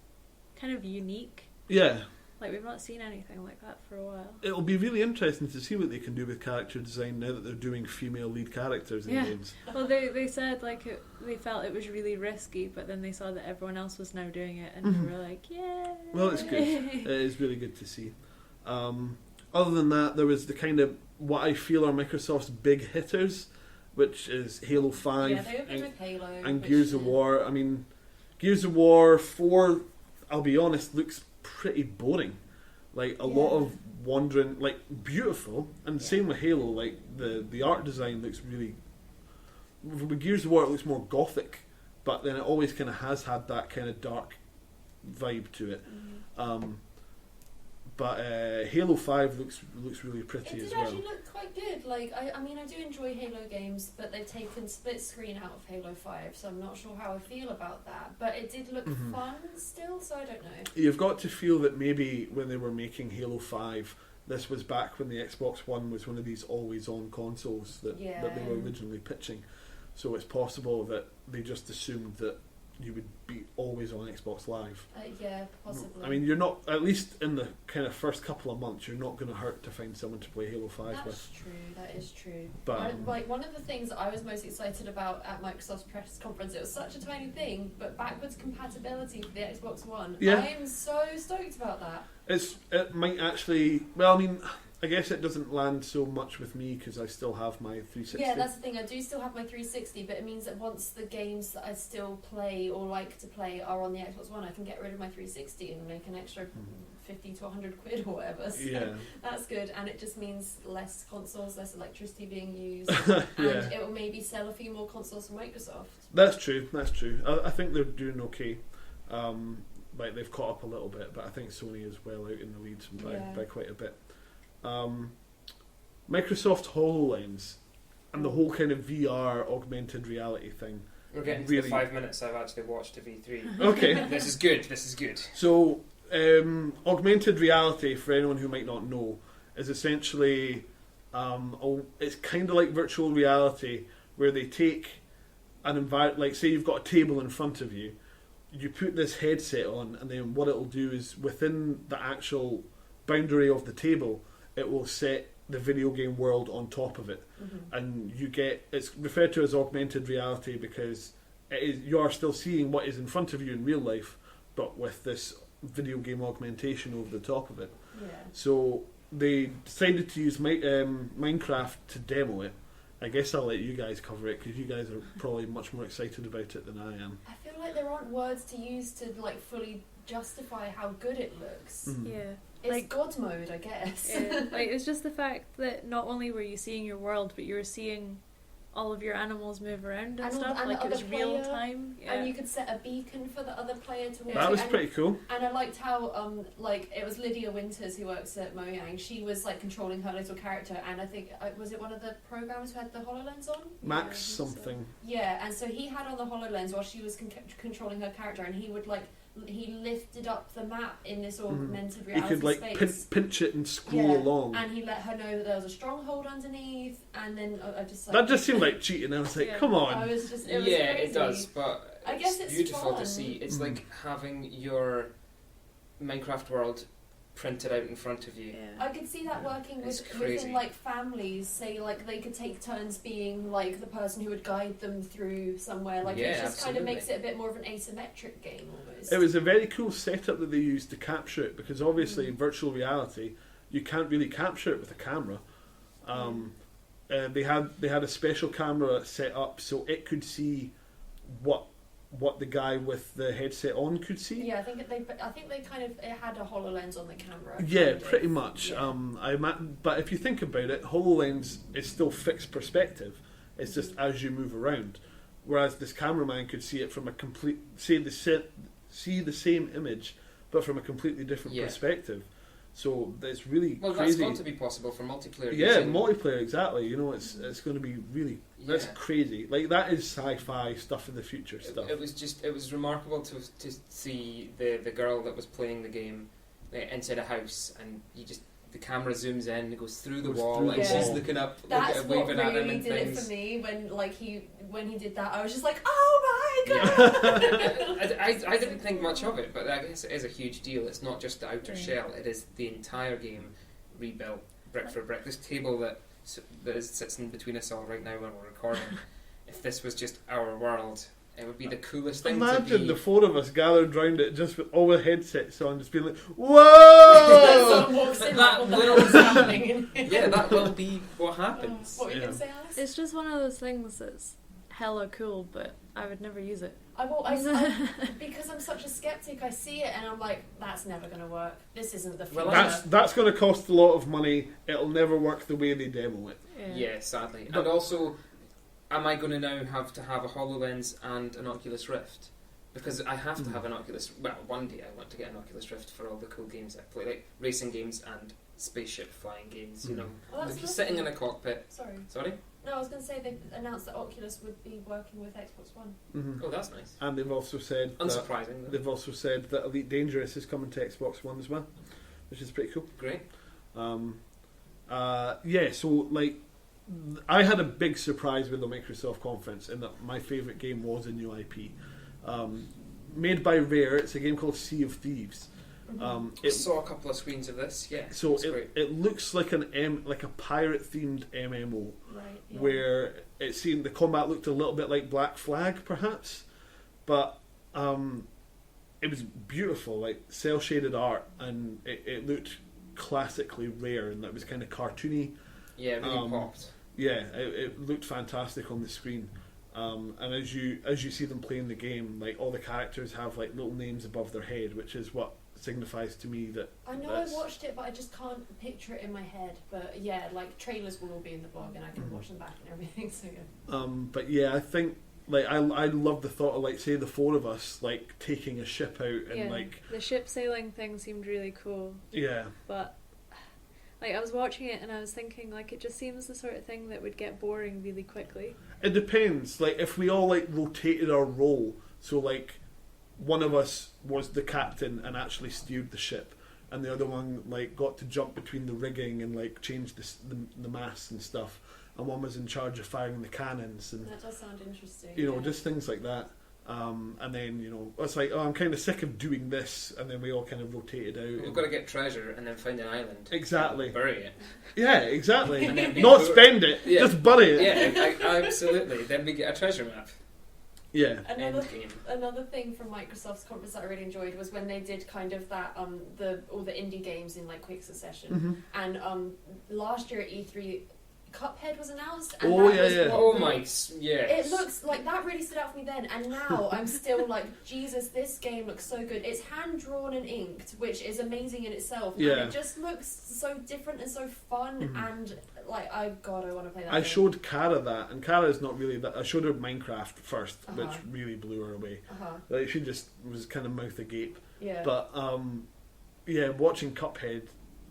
kind of unique. Yeah, Like we've not seen anything like that for a while. it'll be really interesting to see what they can do with character design now that they're doing female lead characters in Yeah. games. Well, they said like they felt it was really risky, but then they saw that everyone else was now doing it, and Mhm. they were like, yeah. Well, it's good. It is really good to see. Other than that, there was the kind of what I feel are Microsoft's big hitters, which is Halo 5 Yeah, they opened and, with Halo and which, Gears of War. I mean, Gears of War 4, I'll be honest, looks pretty boring. Like a lot of wandering, like beautiful, and same with Halo. Like the art design looks really. With Gears of War, it looks more gothic, but then it always kind of has had that kind of dark vibe to it. But Halo 5 looks really pretty It as did well. actually look quite good. Like I mean, I do enjoy Halo games, but they've taken split screen out of Halo 5, so I'm not sure how I feel about that. But it did look Mhm. fun still, so I don't know. You've got to feel that maybe when they were making Halo 5, this was back when the Xbox One was one of these always-on consoles that they were Yeah. originally pitching. So it's possible that they just assumed that you would be always on Xbox Live. Yeah, possibly. I mean, you're not, at least in the kind of first couple of months, you're not going to hurt to find someone to play Halo 5 that's with. true. That is true. But, Like one of the things that I was most excited about at Microsoft's press conference, it was such a tiny thing, but backwards compatibility for the Xbox One. Yeah. I am so stoked about that. It might actually, well, I mean, I guess it doesn't land so much with me because I still have my 360. Yeah, that's the thing. I do still have my 360, but it means that once the games that I still play or like to play are on the Xbox One, I can get rid of my 360 and make an extra 50 to 100 quid or whatever. So Yeah. that's good, and it just means less consoles, less electricity being used, Yeah. and it will maybe sell a few more consoles from Microsoft. That's true. I think they're doing okay. Like they've caught up a little bit, but I think Sony is well out in the lead by quite a bit. Microsoft HoloLens and the whole kind of VR augmented reality thing. We're getting to Really? the 5 minutes I've actually watched a V3. Okay. This is good, this is good. So, augmented reality, for anyone who might not know, is essentially it's kind of like virtual reality, where they take an environment, like say you've got a table in front of you, you put this headset on, and then what it'll do is within the actual boundary of the table, it will set the video game world on top of it, and you get, it's referred to as augmented reality because you are still seeing what is in front of you in real life, but with this video game augmentation over the top of it. Yeah. So they decided to use Minecraft to demo it. I guess I'll let you guys cover it because you guys are probably much more excited about it than I am. I feel like like there aren't words to use to like fully justify how good it looks. Yeah. It's Like- God mode, I guess. Yeah, like it's just the fact that not only were you seeing your world, but you were seeing all of your animals move around and, And all- stuff. and the Like it was other real player, time. Yeah. And you could set a beacon for the other player to watch. That was and, pretty cool. And I liked how like it was Lydia Winters who works at Mojang. She was like controlling her little character, and I think was it one of the programmers who had the HoloLens on? Max I think so. something. Yeah, and so he had on the HoloLens while she was controlling her character, and he would like he lifted up the map in this augmented You reality could like space. pinch it and scroll Yeah, along. And he let her know that there was a stronghold underneath, and then I just like That just seemed like cheating. I was like, Yeah. come I on. was just it was Yeah, crazy. it does, but I guess it's beautiful fun. to see. It's Mhm. like having your Minecraft world printed out in front of you. Yeah. I could see that working It's with, crazy. within like families. Say like they could take turns being like the person who would guide them through somewhere. Like Yeah, it just kind of absolutely. makes it a bit more of an asymmetric game almost. It was a very cool setup that they used to capture it, because obviously in virtual reality you can't really capture it with a camera. They had a special camera set up so it could see what the guy with the headset on could see. Yeah, I think they kind of it had a HoloLens on the camera. Yeah, kind of. pretty much. Yeah. But if you think about it, HoloLens is still fixed perspective. It's just as you move around. Whereas this cameraman could see it from a see the same image, but from a completely different Yeah. perspective. So it's really Well, crazy. that's got to be possible for multiplayer. Yeah, using- multiplayer, exactly. You know, it's going to be really that's Yeah. crazy. Like that is sci-fi stuff in the future stuff. It was remarkable to see the girl that was playing the game inside a house, and the camera zooms in, and it goes through the Goes wall, through the and she's wall. looking up, That's what waving at him really and did it things. for me when he did that. I was just like, oh my Yeah. god! I didn't think much of it, but I guess it is a huge deal. It's not just the outer Yeah. shell; it is the entire game rebuilt brick for brick. This table that sits in between us all right now when we're recording. If this was just our world, it would be the coolest thing to Imagine be. the four of us gathered round it, just with all the headsets on, just being like, "Whoa!" Someone walks in, That like, what the will hell is happening? Yeah, that will be what happens. What were you Yeah. going to say, Alice? It's just one of those things that's hella cool, but I would never use it. Because I'm such a skeptic, I see it and I'm like, that's never going to work. This isn't the future. Well, That's going to cost a lot of money. It'll never work the way they demo it. Yeah, sadly. But- And also, am I going to now have to have a HoloLens and an Oculus Rift? Because I have to have an Oculus... Well, one day I want to get an Oculus Rift for all the cool games I play, like racing games and spaceship flying games, you know. Well, that's If you're sitting in a lovely. cockpit... Sorry. Sorry? No, I was going to say they announced that Oculus would be working with Xbox One. Mm-hmm. Oh, that's nice. And they've also said Unsurprising, though. they've also said that Elite Dangerous is coming to Xbox One as well, which is pretty cool. Great. Yeah, so like I had a big surprise with the Microsoft conference in that my favourite game was a new IP. Made by Rare, it's a game called Sea of Thieves. I saw a couple of screens of this, yeah. So it's great. it looks like like a pirate themed MMO, Right. Yeah. where it seemed the combat looked a little bit like Black Flag, perhaps, but it was beautiful, like cel shaded art, and it looked classically Rare, and that was kind of cartoony. Yeah, it really popped. Yeah, it looked fantastic on the screen. And as you see them playing the game, like all the characters have like little names above their head, which is what signifies to me that I know I watched it, but I just can't picture it in my head. But yeah, like trailers will all be in the blog, and I can watch them back and everything. So yeah. But yeah, I think like I love the thought of like say the four of us like taking a ship out and Yeah, like the ship sailing thing seemed really cool, yeah. but like I was watching it and I was thinking like it just seems the sort of thing that would get boring really quickly. It depends. Like if we all like rotated our role, so like one of us was the captain and actually steered the ship, and the other one like got to jump between the rigging and like change the masts and stuff, and one was in charge of firing the cannons and That does sound interesting. you know yeah. just things like that. And then you know it's like, oh, I'm kind of sick of doing this, and then we all kind of rotated out. We've got to get treasure and then find an island. Exactly. And bury it. Yeah, exactly. And then be Not poor. spend it, Yeah. just bury it. Yeah, absolutely. Then we get a treasure map. Yeah. Another End game. another thing from Microsoft's conference that I really enjoyed was when they did kind of that all the indie games in like quick succession. Mhm. And last year at E3, Cuphead was announced, and Oh, that yeah, was yeah. what Oh really- my, yes. It looks like that really stood out for me then, and now I'm still like, Jesus, this game looks so good. It's hand drawn and inked, which is amazing in itself. Yeah. And it just looks so different and so fun, and like, I want to play that. I game. showed Kara that, and Kara's not really that. I showed her Minecraft first, which Uh-huh. really blew her away. Uh-huh. Like, she just was kind of mouth agape. Yeah. But yeah, watching Cuphead,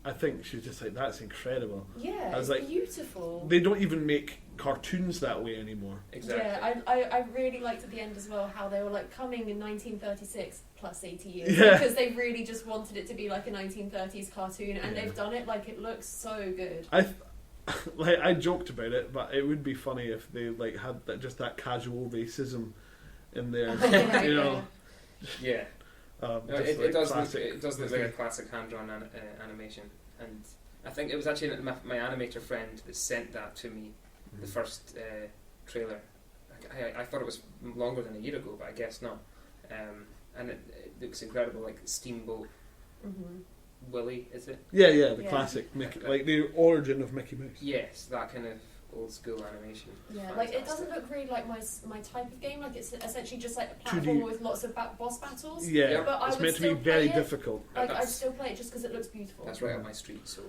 I think she's just like, that's incredible. Yeah, I was it's like, beautiful. They don't even make cartoons that way anymore. Exactly. Yeah, I really liked at the end as well how they were like coming in 1936 plus 80 years, Yeah. because they really just wanted it to be like a 1930s cartoon, and Yeah. they've done it like it looks so good. I joked about it, but it would be funny if they like had just that casual racism in there. Yeah, You know, Yeah. just It like does classic- look, it does look like a classic hand-drawn animation, and I think it was actually my animator friend that sent that to me, the first trailer. I thought it was longer than a year ago, but I guess not. And it looks incredible, like Steamboat Hmm. Willie, is it? Yeah, the Yeah. classic Mickey, like the origin of Mickey Mouse. Yes, that kind of old school animation. Yeah, like it doesn't Fantastic. look really like my type of game. Like it's essentially just like a 2D. platform with lots of boss battles. Yeah, Yeah. But I it's would meant to be still very play it. difficult. Like I'd That's- still play it just because it looks beautiful. That's right up my street, so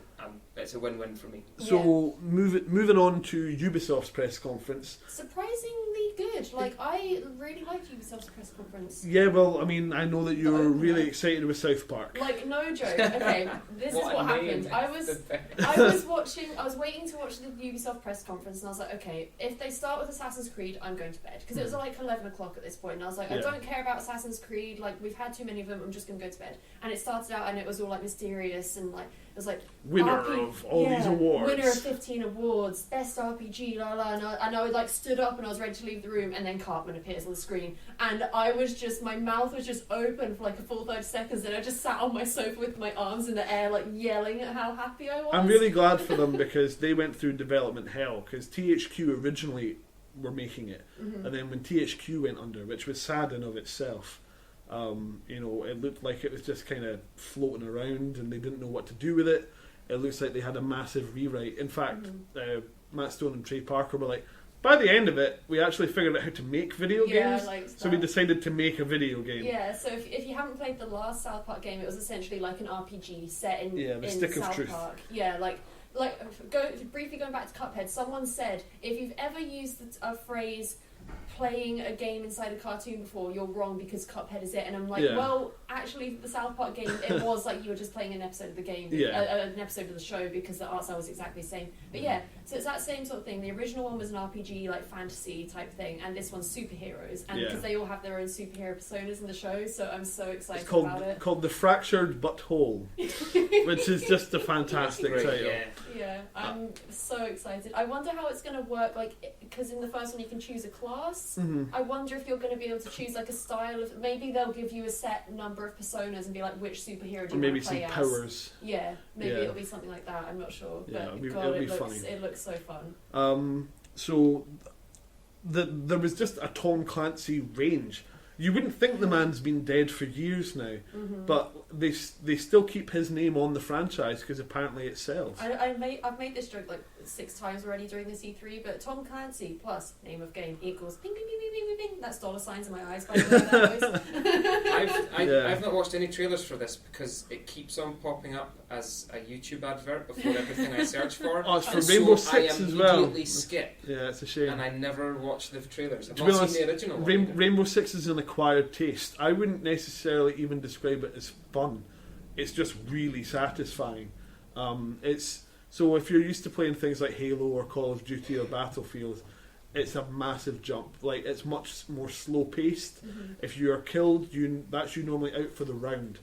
it's a win-win for me. So moving on to Ubisoft's press conference. Surprisingly good. Like I really liked Ubisoft's press conference. Yeah, well, I mean, I know that you're opener. really excited with South Park. Like no joke. Okay, this is what a name. happened. I was waiting to watch the Ubisoft press conference, and I was like, okay, if they start with Assassin's Creed, I'm going to bed because it was like 11 o'clock at this point, and I was like, I Yeah. don't care about Assassin's Creed. Like we've had too many of them. I'm just going to go to bed. And it started out, and it was all like mysterious, and like it was like Winner RP of all these awards. winner of 15 awards, best RPG, la la, and I like stood up and I was ready to leave the room, and then Cartman appears on the screen, and I was just, my mouth was just open for like a full 30 seconds, and I just sat on my sofa with my arms in the air, like yelling at how happy I was. I'm really glad for them because they went through development hell because THQ originally were making it, Mhm. and then when THQ went under, which was sad in of itself, you know, it looked like it was just kind of floating around and they didn't know what to do with it. It looks like they had a massive rewrite. In fact, Matt Stone and Trey Parker were like, by the end of it, we actually figured out how to make video games, like so we stuff. decided to make a video game. Yeah, so if you haven't played the last South Park game, it was essentially like an RPG set in, Yeah, the in Stick of South Truth. Park. Yeah, briefly going back to Cuphead, someone said if you've ever used a phrase playing a game inside a cartoon before, you're wrong because Cuphead is it. And I'm like, Yeah. well, actually, the South Park game, it was like you were just playing an episode of the game, Yeah. an episode of the show, because the art style was exactly the same. But yeah, so it's that same sort of thing. The original one was an RPG, like fantasy type thing, and this one's superheroes, and Yeah. because they all have their own superhero personas in the show, so I'm so excited It's called about it. called The Fractured But Whole, which is just a fantastic Great, title. yeah. Yeah, I'm so excited. I wonder how it's going to work, like, because in the first one you can choose a class. Mhm. I wonder if you're going to be able to choose like a style of. Maybe they'll give you a set number of personas and be like, which superhero do Or you maybe want to some play as? powers. Yeah, maybe Yeah. it'll be something like that. I'm not sure, Yeah, but it'll be- God, it'll be it looks funny. it looks so fun. So there was just a Tom Clancy range. You wouldn't think the man's been dead for years now, Mm-hmm. but they still keep his name on the franchise because apparently it sells. I've made this joke like 6 times already during this E3, but Tom Clancy plus name of game equals ping ping ping ping ping ping. That's dollar signs in my eyes, by the way. That voice. Yeah. I've not watched any trailers for this because it keeps on popping up as a YouTube advert before everything I search for. Oh, it's for And Rainbow so Six I as well. immediately skip, Yeah, it's a shame. and I never watch the trailers. I've To be not honest, seen the original one. either. Rainbow Six is an acquired taste. I wouldn't necessarily even describe it as fun. It's just really satisfying. It's so if you're used to playing things like Halo or Call of Duty or Battlefield, it's a massive jump. Like it's much more slow paced. Mhm. If you are killed, that's you normally out for the round.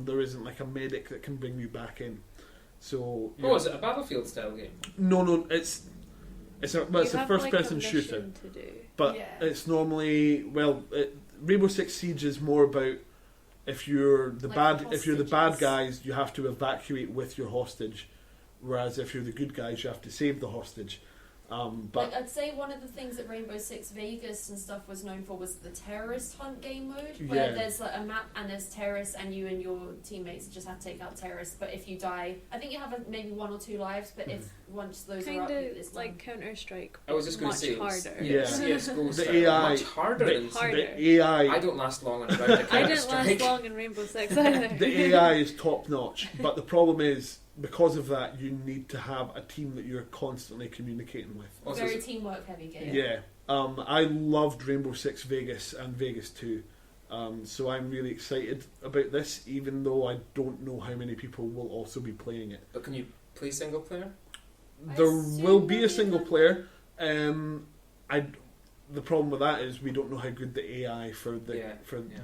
There isn't like a medic that can bring you back in. So Oh, is it a Battlefield style game? no, it's a You it's a have, first like, person a shooter. mission to do. But Yeah. it's normally Rainbow Six Siege is more about if you're the Like if you're the bad hostages. guys, you have to evacuate with your hostage, whereas if you're the good guys, you have to save the hostage. But I'd say one of the things that Rainbow Six Vegas and stuff was known for was the terrorist hunt game mode, where Yeah. there's like a map and there's terrorists, and you and your teammates just have to take out terrorists. But if you die, I think you have maybe 1 or 2 lives. But if once those are Kind up, of it's done. like Counter-Strike. I was just going to much say, harder. Yeah. CS:GO The style, AI much harder than. Harder. the AI, I don't last long on a round of I didn't last Counter-Strike. long in Rainbow Six either. the AI is top notch. But the problem is, because of that, you need to have a team that you're constantly communicating with. Also, Very teamwork heavy game. Yeah. I loved Rainbow Six Vegas and Vegas 2. So I'm really excited about this, even though I don't know how many people will also be playing it. But can you play single player? There assume will be there'll a be single one. player. The problem with that is we don't know how good the AI for Yeah.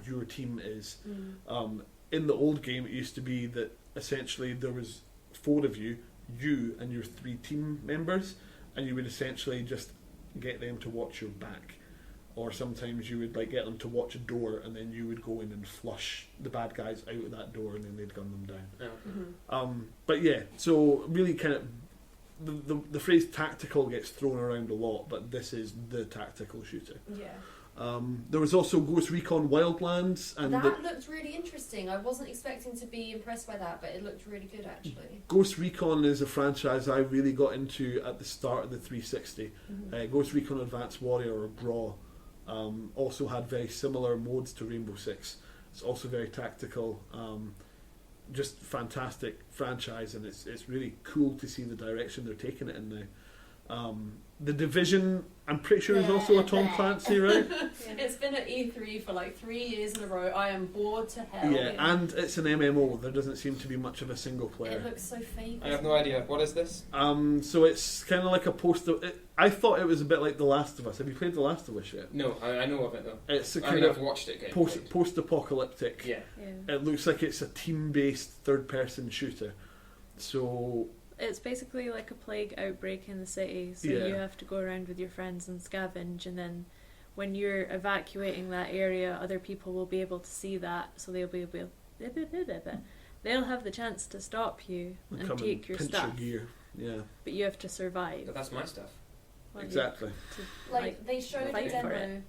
your team is. Mm. In the old game, it used to be that essentially there was 4 of you and your 3 team members, and you would essentially just get them to watch your back. Or sometimes you would like get them to watch a door, and then you would go in and flush the bad guys out of that door, and then they'd gun them down. Oh. Mhm. But yeah, so really kind of the phrase tactical gets thrown around a lot, but this is the tactical shooter. Yeah. There was also Ghost Recon Wildlands, and That looked really interesting. I wasn't expecting to be impressed by that, but it looked really good actually. Ghost Recon is a franchise I really got into at the start of the 360. Mhm. Ghost Recon Advanced Warrior, or GRAW, also had very similar modes to Rainbow Six. It's also very tactical. Just fantastic franchise, and it's really cool to see the direction they're taking it in now. The Division, I'm pretty sure, is also a Tom Yeah. Clancy, right? It's been at E3 for like 3 years in a row. I am bored to hell. Yeah, and it's an MMO. There doesn't seem to be much of a single It player. looks so fake. I have no idea. What is this? So it's kind of like a I thought it was a bit like The Last of Us. Have you played The Last of Us yet? No, I know of it though. It's a I kind mean, I've of watched it get played. post-apocalyptic. Yeah. Yeah. It looks like it's a team-based third-person shooter. So It's basically like a plague outbreak in the city, so Yeah. you have to go around with your friends and scavenge, and then when you're evacuating that area, other people will be able to see that, so they'll have the chance to stop you and come take your pinch stuff, your gear. Yeah, but you have to survive. But that's my stuff. Well, exactly. Like they showed a fight for demo, it.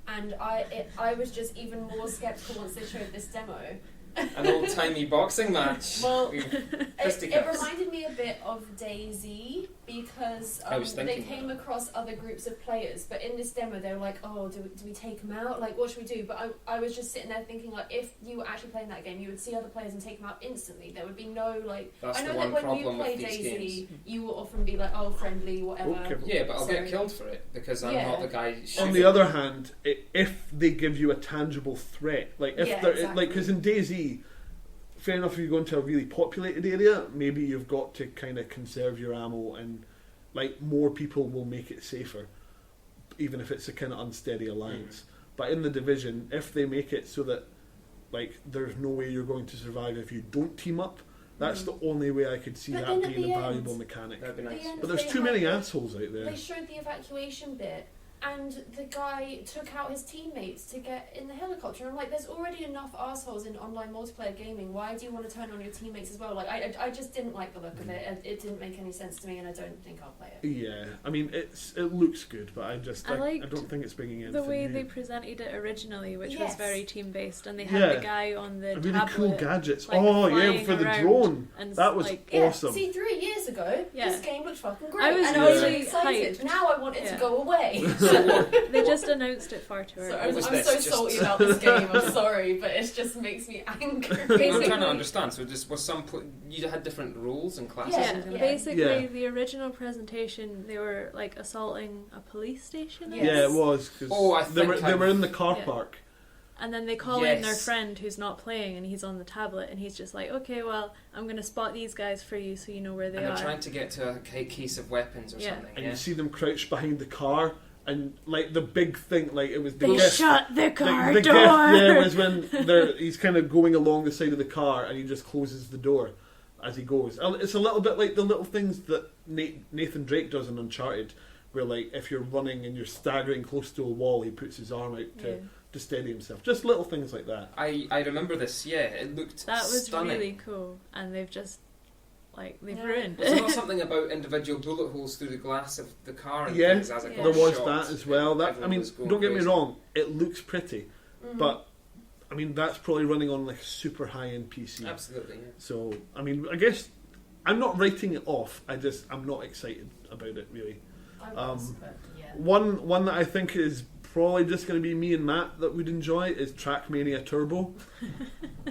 and I was just even more skeptical once they showed this demo. An old timey boxing match. Well, With It fisticuffs. reminded me a bit of DayZ because I was they thinking came that. across other groups of players, but in this demo they were like, "Oh, do we take them out? Like, what should we do?" But I was just sitting there thinking, like, if you were actually playing that game, you would see other players and take them out instantly. There would be no like. That's I know the that one when you problem play with these DayZ, games. you will often be like, "Oh, friendly, whatever." Okay. Yeah, but I'll Sorry. get killed for it because I'm Yeah. not the guy shooting. On the other hand, if they give you a tangible threat, like if Yeah, they're exactly. like, because in DayZ, fair enough, if you go into a really populated area, maybe you've got to kind of conserve your ammo, and like more people will make it safer, even if it's a kind of unsteady alliance. But in the Division, if they make it so that like there's no way you're going to survive if you don't team up, that's the only way I could see But that then at being the a end- valuable mechanic. That'd be At the nice. end, But there's they too had many the- assholes out there. They showed the evacuation bit, and the guy took out his teammates to get in the helicopter. And I'm like, there's already enough assholes in online multiplayer gaming. Why do you want to turn on your teammates as well? Like, I just didn't like the look of it. It didn't make any sense to me, and I don't think I'll play it. Yeah, I mean it looks good, but I liked don't think it's bringing in The way they presented it originally, which was Yes. very team based, and they had Yeah. the guy on the really tablet, cool gadgets. like, oh yeah, flying for the around drone. and That was like, Yeah, awesome. see, 3 years ago, Yeah. this game looked fucking great, I was and I was really really excited. hyped. Now I want it Yeah. to go away. they just announced it far too So early. I'm was so this? Just- salty about this game. I'm sorry, but it just makes me angry. I'm Basically- trying to understand. So, just was you had different roles and classes. Yeah, and things? Basically, Yeah. the original presentation, they were like assaulting a police station, I Yes. Yeah, it was. 'Cause Oh, I they think were I've- in the car Yeah. park. and then they call in their Yes. friend who's not playing, and he's on the tablet, and he's just like, "Okay, well, I'm going to spot these guys for you, so you know where they And they're are." trying to get to a case of weapons or Yeah. something. And Yeah. you see them crouched behind the car, and like the big thing, like it was the They gift. shut the car the door. gift, yeah, was when he's kind of going along the side of the car, and he just closes the door as he goes. And it's a little bit like the little things that Nathan Drake does in Uncharted, where like if you're running and you're staggering close to a wall, he puts his arm out to steady himself. Just little things like that. I remember this. Yeah, it looked That was stunning. really cool, and they've just like they've Yeah. ruined Was it. there not something about individual bullet holes through the glass of the car and Yeah, things as it Yeah. got there was shot? that as well. That I Everyone mean, was going don't get me crazy. wrong, it looks pretty, Mm. but I mean that's probably running on like a super high end PC. Absolutely, yeah. So I mean, I guess I'm not writing it off. I'm not excited about it really. I was, um, but yeah. One that I think is probably just going to be me and Matt that would enjoy is Trackmania Turbo.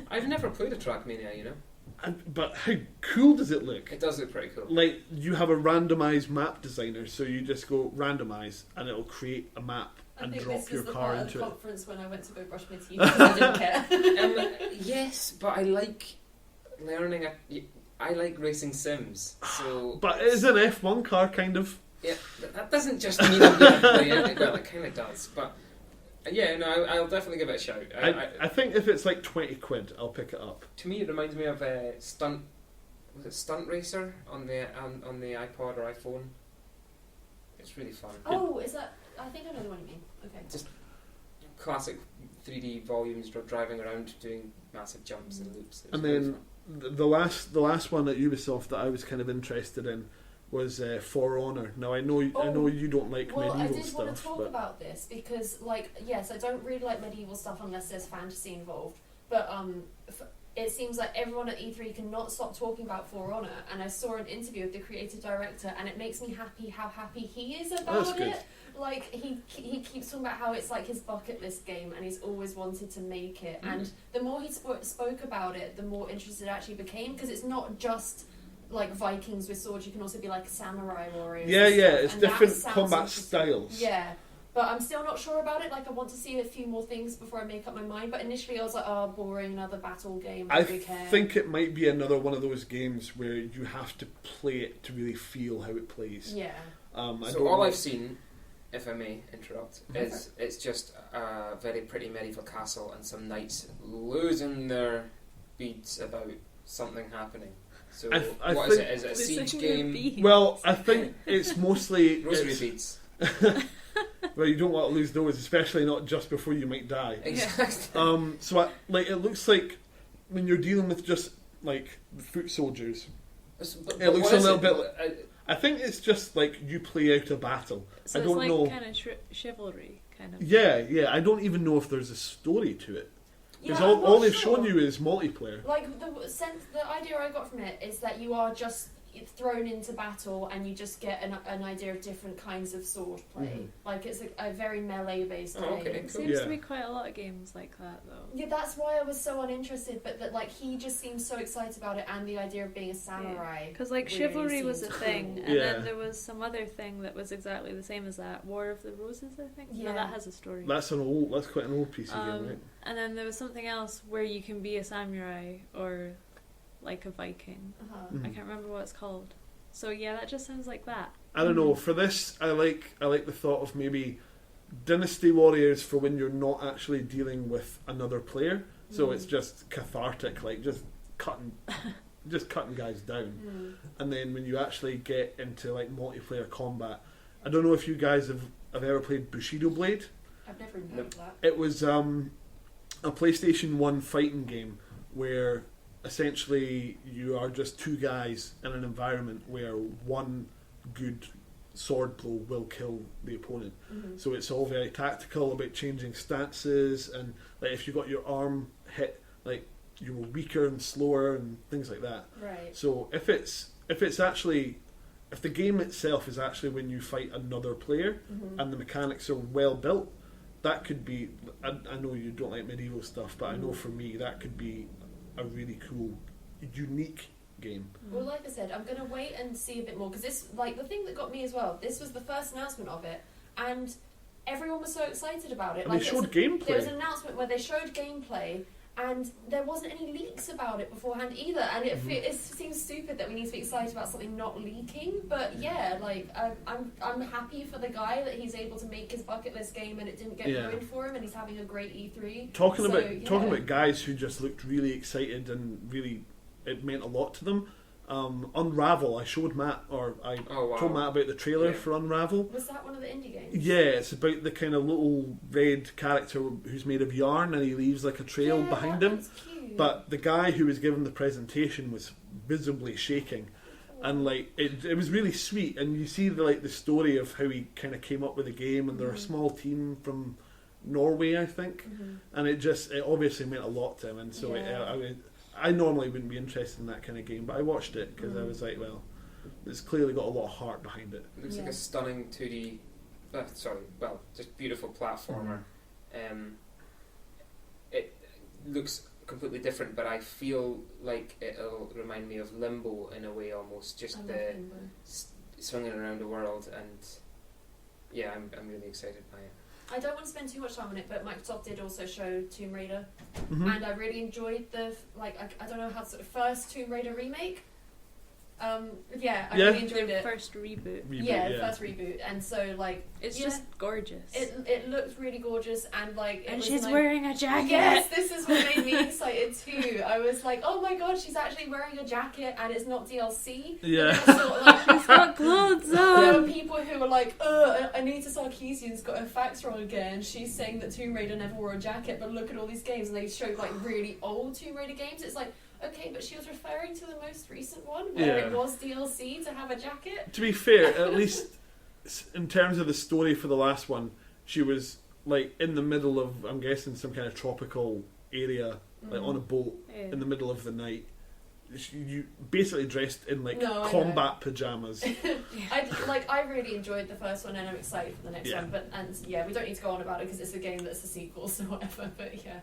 I've never played a Trackmania, you know. But how cool does it look? It does look pretty cool. Like you have a randomized map designer, so you just go randomize and it'll create a map I and think drop this your was the car part of the into it. conference when I went to go brush my teeth because I didn't care. Yes, but I like learning. I like racing sims. So, But it is an F1 car, kind of. yeah, that doesn't just mean I'm going to play it. Well, it kind of does, but yeah, no, I'll definitely give it a shout. I think if it's like 20 quid, I'll pick it up. To me, it reminds me of Stunt. Was it Stunt Racer on the iPod or iPhone? It's really fun. Oh, is that? I think I know the one you mean. Okay. Classic 3D volumes, driving around doing massive jumps and loops. It was And really then fun. the last one at Ubisoft that I was kind of interested in was For Honor. Now I know you don't like Well, I medieval did want to stuff, talk but about this because, like, yes, I don't really like medieval stuff unless there's fantasy involved. But it seems like everyone at E3 cannot stop talking about For Honor, and I saw an interview with the creative director, and it makes me happy how happy he is about That's good. it. Like he keeps talking about how it's like his bucket list game, and he's always wanted to make it. And the more he spoke about it, the more interested it actually became, because it's not just like Vikings with swords. You can also be like samurai warriors. yeah, and yeah, stuff, it's and that different sounds combat interesting. styles. Yeah, but I'm still not sure about it. Like, I want to see a few more things before I make up my mind. But initially, I was like, "Oh, boring, another battle game. I don't really care." think it might be another one of those games where you have to play it to really feel how it plays. Yeah. I So don't all know. I've seen, if I may interrupt, is it's just a very pretty medieval castle and some knights losing their beads about something happening. So I what is think- it? Is it a Losing siege their game? beads. Well, I think it's mostly Rosary it's- beads. well, you don't want to lose those, especially not just before you might die. Exactly. So it looks like when you're dealing with just like the foot soldiers, But it looks what a is little bit it? I think it's just like you play out a battle. So I it's don't like know. kind of chivalry, kind of. Yeah, I don't even know if there's a story to it. Because Yeah, I'm all not they've sure. shown you is multiplayer. Like the idea I got from it is that you are just thrown into battle and you just get an idea of different kinds of sword play. Mhm. Like it's a very melee based Oh, game. okay, It cool. seems Yeah. to be quite a lot of games like that, though. Yeah, that's why I was so uninterested. But that, like, he just seemed so excited about it, and the idea of being a samurai. Because like really chivalry was a seems thing, cool. and Yeah. then there was some other thing that was exactly the same as that, War of the Roses, I think. Yeah. No, that has a story. That's quite an old PC game, right? And then there was something else where you can be a samurai or like a Viking. Uh-huh. Mhm. I can't remember what it's called. So yeah, that just sounds like that. I don't know. For this, I like the thought of maybe Dynasty Warriors for when you're not actually dealing with another player. So it's just cathartic, like just cutting guys down. Mm. And then when you actually get into like multiplayer combat, I don't know if you guys have ever played Bushido Blade. I've never even heard of that. It was a PlayStation 1 fighting game where essentially you are just two guys in an environment where one good sword blow will kill the opponent. Mhm. So it's all very tactical about changing stances, and like if you got your arm hit, like you were weaker and slower and things like that. Right. So if the game itself is actually when you fight another player Mhm. and the mechanics are well built, that could be. I know you don't like medieval stuff, but I know for me that could be a really cool, unique game. Well, like I said, I'm going to wait and see a bit more because this, like, the thing that got me as well. This was the first announcement of it, and everyone was so excited about it. And Like, they showed there was gameplay. an announcement where they showed gameplay, and there wasn't any leaks about it beforehand either. And it seems stupid that we need to be excited about something not leaking. But yeah, like I'm happy for the guy that he's able to make his bucket list game and it didn't get Yeah. ruined for him, and he's having a great E3. Talking So, about yeah. guys who just looked really excited and really it meant a lot to them. Unravel. I showed Matt, or I Oh, wow. told Matt about the trailer Yeah. for Unravel. Was that one of the indie games? Yeah, it's about the kind of little red character who's made of yarn and he leaves like a trail Yeah, behind that him. one's cute. But the guy who was given the presentation was visibly shaking. And like it was really sweet, and you see the story of how he kind of came up with the game, and they're a small team from Norway, I think, and it obviously meant a lot to him, and so I normally wouldn't be interested in that kind of game, but I watched it because I was like, well, it's clearly got a lot of heart behind it. It looks like a stunning 2D, just beautiful platformer. It looks completely different, but I feel like it'll remind me of Limbo in a way, almost just the swinging around the world, and yeah, I'm really excited by it. I don't want to spend too much time on it, but Microsoft did also show Tomb Raider, and I really enjoyed the I don't know how to first Tomb Raider remake. I really enjoyed it. First reboot. First reboot, and so it's just gorgeous. It looks really gorgeous, and and she's wearing a jacket. Yes, this is what made me excited too. I was like, oh my god, she's actually wearing a jacket, and it's not DLC. Yeah, she's got clothes on. There were people who were like, Anita Sarkeesian's got her facts wrong again. She's saying that Tomb Raider never wore a jacket, but look at all these games, and they showed really old Tomb Raider games. It's like, okay, but she was referring to the most recent one where it was DLC to have a jacket. To be fair, at least in terms of the story for the last one, she was in the middle of, I'm guessing, some kind of tropical area, on a boat in the middle of the night. You basically dressed in combat pajamas. I really enjoyed the first one, and I'm excited for the next one. We don't need to go on about it because it's a game that's a sequel, so whatever. But yeah.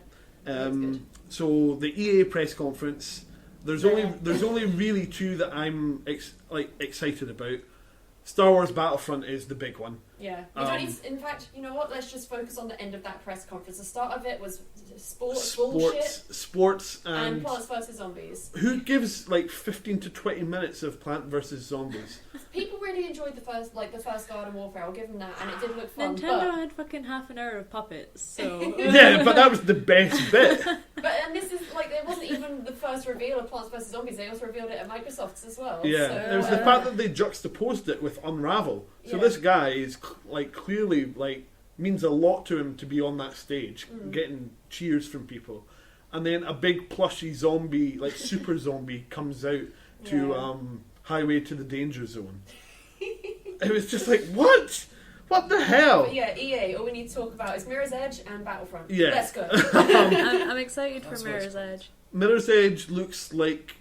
So the EA press conference, there's only really two that I'm excited about. Star Wars Battlefront is the big one. Yeah. We don't need to, in fact, you know what? Let's just focus on the end of that press conference. The start of it was sports and Plants vs Zombies. Who gives 15 to 20 minutes of Plant vs Zombies? People really enjoyed the first Garden Warfare. I'll give them that, and it did look fun. Nintendo had fucking half an hour of puppets, so yeah, but that was the best bit. And this is it wasn't even the first reveal of Plants vs Zombies. They also revealed it at Microsoft's as well. Yeah, so, it was the fact that they juxtaposed it with Unravel. So this guy is clearly means a lot to him to be on that stage, getting cheers from people, and then a big plushy zombie, super zombie, comes out to Highway to the Danger Zone. It was just what? What the hell? But yeah, EA. All we need to talk about is Mirror's Edge and Battlefront. Yeah, let's go. I'm excited for Mirror's Edge. Mirror's Edge looks like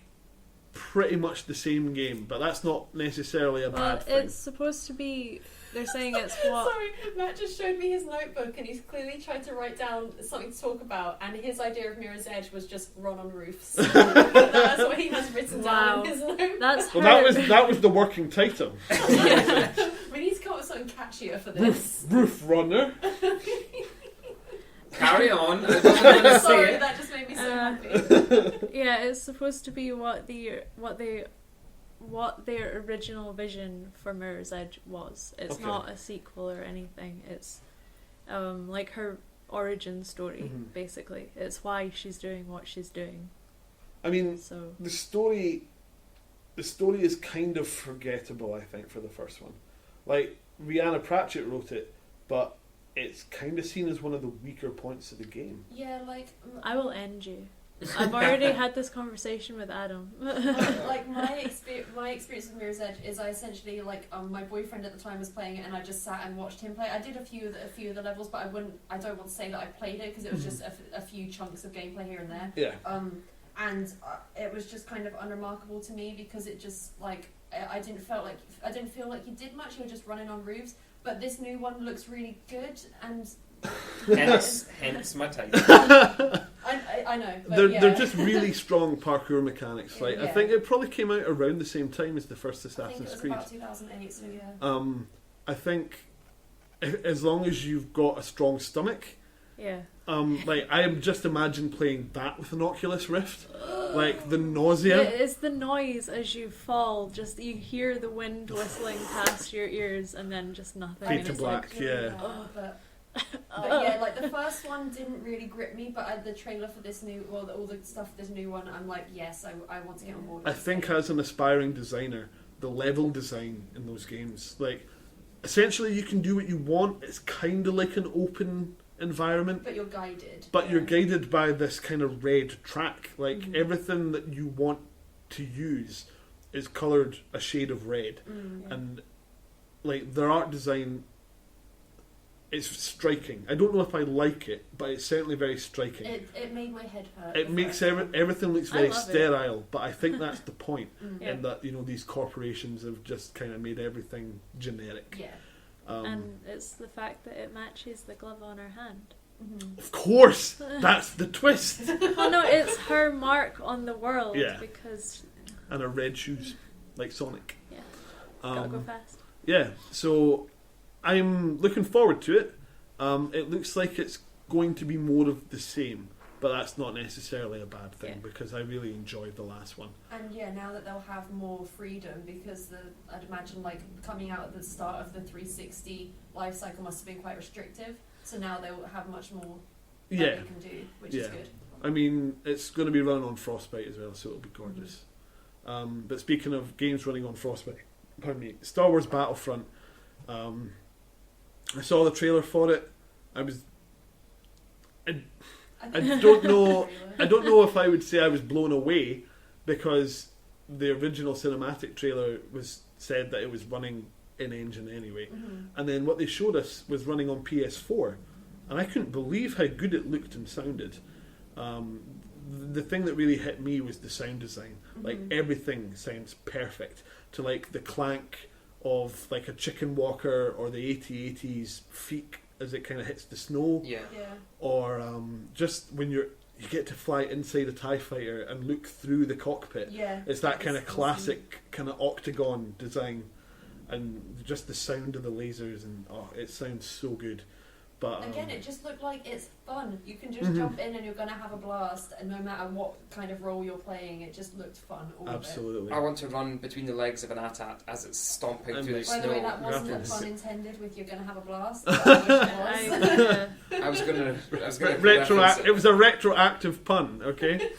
pretty much the same game, but that's not necessarily a bad thing. It's supposed to be. They're saying it's what? Sorry, Matt just showed me his notebook, and he's clearly tried to write down something to talk about, and his idea of Mirror's Edge was just run on roofs. That's what he has written down in his notebook. That was the working title. We need to come up with something catchier for this. Roof runner. Carry on. I don't want to Sorry, say it. that just made me so happy. Yeah, it's supposed to be what their original vision for Mirror's Edge was. It's not a sequel or anything. It's her origin story, basically. It's why she's doing what she's doing. I mean, the story is kind of forgettable, I think, for the first one. Rhianna Pratchett wrote it, but it's kind of seen as one of the weaker points of the game. Yeah, I will end you. I've already had this conversation with Adam. my experience with Mirror's Edge is I essentially my boyfriend at the time was playing it, and I just sat and watched him play. I did a few of the levels, but I don't want to say that I played it because it was just a few chunks of gameplay here and there. Yeah. And it was just kind of unremarkable to me because it just I didn't feel like you did much. You were just running on roofs. But this new one looks really good, and hence my title. I know. But they're just really strong parkour mechanics. I think it probably came out around the same time as the first Assassin's Creed. I think it was about 2008. So yeah. I think as long as you've got a strong stomach. Yeah. I am just imagine playing that with an Oculus Rift. The nausea. Yeah, it's the noise as you fall. Just you hear the wind whistling past your ears, and then just nothing. Fade to black. But yeah, the first one didn't really grip me, but the trailer for this new, all the stuff for this new one, I'm yes, I want to get on board. I think as an aspiring designer, the level design in those games, essentially you can do what you want. It's kind of like an open environment, but you're guided. You're guided by this kind of red track. Everything that you want to use is coloured a shade of red, Yeah. and like their art design, it's striking. I don't know if I like it, but it's certainly very striking. It made my head hurt. It the makes first time. everything looks I very love it. sterile, but I think that's the point. Yeah. In that, you know, these corporations have just kind of made everything generic. Yeah. And it's the fact that it matches the glove on her hand. Of course, that's the twist. Well, no, it's her mark on the world Yeah. because And her red shoes, like Sonic. yeah, gotta go Um, fast. yeah, so I'm looking forward to it. It looks like it's going to be more of the same, but that's not necessarily a bad thing Yeah. because I really enjoyed the last one. And yeah, now that they'll have more freedom, because I'd imagine like coming out at the start of the 360 life cycle must have been quite restrictive. So now they'll have much more that Yeah, they can do, which is Yeah. good. I mean, it's going to be running on Frostbite as well, so it'll be gorgeous. But speaking of games running on Frostbite, pardon me, Star Wars Battlefront. I saw the trailer for it. I don't know. I don't know if I would say I was blown away, because the original cinematic trailer said that it was running in engine anyway, and then what they showed us was running on PS4, and I couldn't believe how good it looked and sounded. The thing that really hit me was the sound design. Like everything sounds perfect, to like the clank of like a chicken walker or the AT-AT's feet as it kind of hits the snow, Yeah. Yeah. or just when you get to fly inside a TIE fighter and look through the cockpit. Yeah. It's that kind of awesome. classic kind of octagon design, and just the sound of the lasers, and it sounds so good. But Again, it just looked like it's fun. You can just jump in and you're going to have a blast, and no matter what kind of role you're playing, it just looked fun. All absolutely. I want to run between the legs of an AT-AT as it's stomping And through the make By the way, that snow. wasn't a Rapids. pun intended with "you're going to have a blast." But I wish it was. I was gonna reference It was a retroactive pun, okay?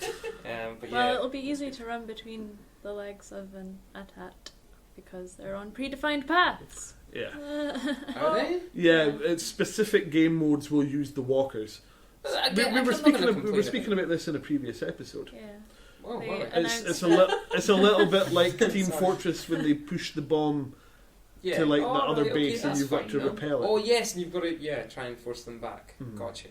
But Well, yeah, it'll be easy to run between the legs of an AT-AT because they're on predefined paths. Yeah. are they? Yeah, it's specific game modes will use the walkers. We were speaking about this in a previous episode. Yeah. Oh, They wow. announced It's a little bit like Team Sorry. Fortress when they push the bomb Yeah. to like Oh, the other right, base, okay, and that's you've got fine, to no? repel it. Oh yes, and you've got to try and force them back. Mhm. Gotcha.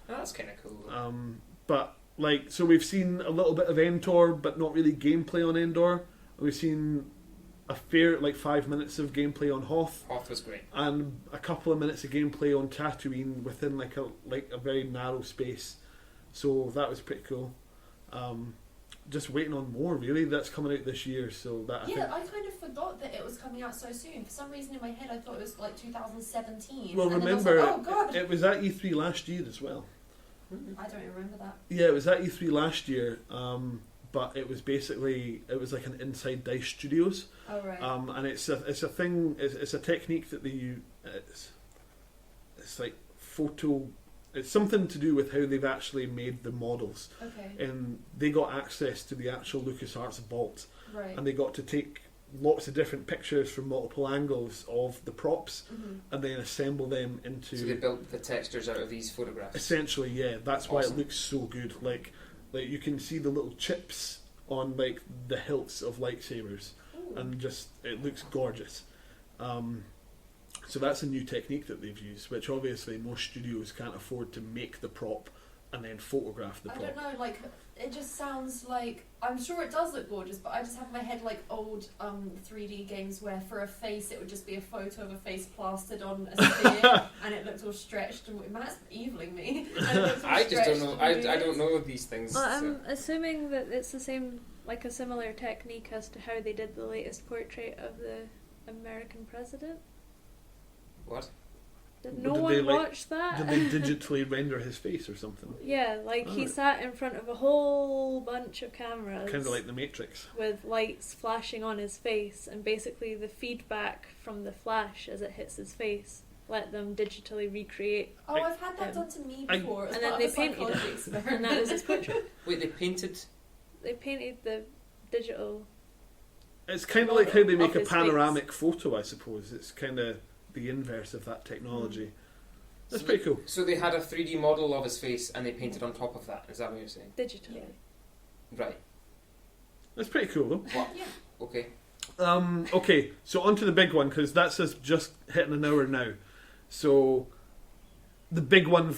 Oh, that's kind of cool. But like, so we've seen a little bit of Endor, but not really gameplay on Endor. We've seen a fair 5 minutes of gameplay on Hoth, Hoth was great. and a couple of minutes of gameplay on Tatooine within like a very narrow space. So that was pretty cool. Just waiting on more, really. That's coming out this year, so that I think. Yeah, I kind of forgot that it was coming out so soon. For some reason in my head, I thought it was like 2017. Well, and then I was remember, like, oh god, it was at E3 last year as well. I don't even remember that. Yeah, it was at E3 last year, but it was like an Inside Dice Studios, Oh right. and it's a thing. It's a technique that they use. It's like photo. It's something to do with how they've actually made the models, Okay. and they got access to the actual LucasArts vault, Right. and they got to take lots of different pictures from multiple angles of the props, and then assemble them into. So they built the textures out of these photographs. Essentially, yeah, that's why Awesome. it looks so good. Like you can see the little chips on like the hilts of lightsabers, Ooh. and just it looks gorgeous. So that's a new technique that they've used, which obviously most studios can't afford to make the prop and then photograph the I prop. don't know, like, it just sounds like, I'm sure it does look gorgeous, but I just have in my head like old 3D games where for a face it would just be a photo of a face plastered on a sphere and it looks all stretched and that's eviling me. And it looks all I just don't stretched know. and I weird. don't know these things. Well, so- I'm assuming that it's the same, like a similar technique as to how they did the latest portrait of the American president. What? Did Well, no did they, one like- watch that? Did they digitally render his face or something? Yeah, like he Oh. sat in front of a whole bunch of cameras. Kind of like the Matrix. with lights flashing on his face, and basically the feedback from the flash as it hits his face let them digitally recreate, Oh, I've had that done to me I- before. As and then part they of a painted psychology it, experiment. and that was his portrait. Wait, they painted. They painted the digital. It's kind of like how they make a Office panoramic photo, I suppose. It's kind of the inverse of that technology. That's So pretty cool. So they had a 3D model of his face and they painted on top of that. Is that what you're saying? Digitally. Right. That's pretty cool, though. What? Yeah. Okay. Okay, so on to the big one, because that's us just hitting an hour now. So the big one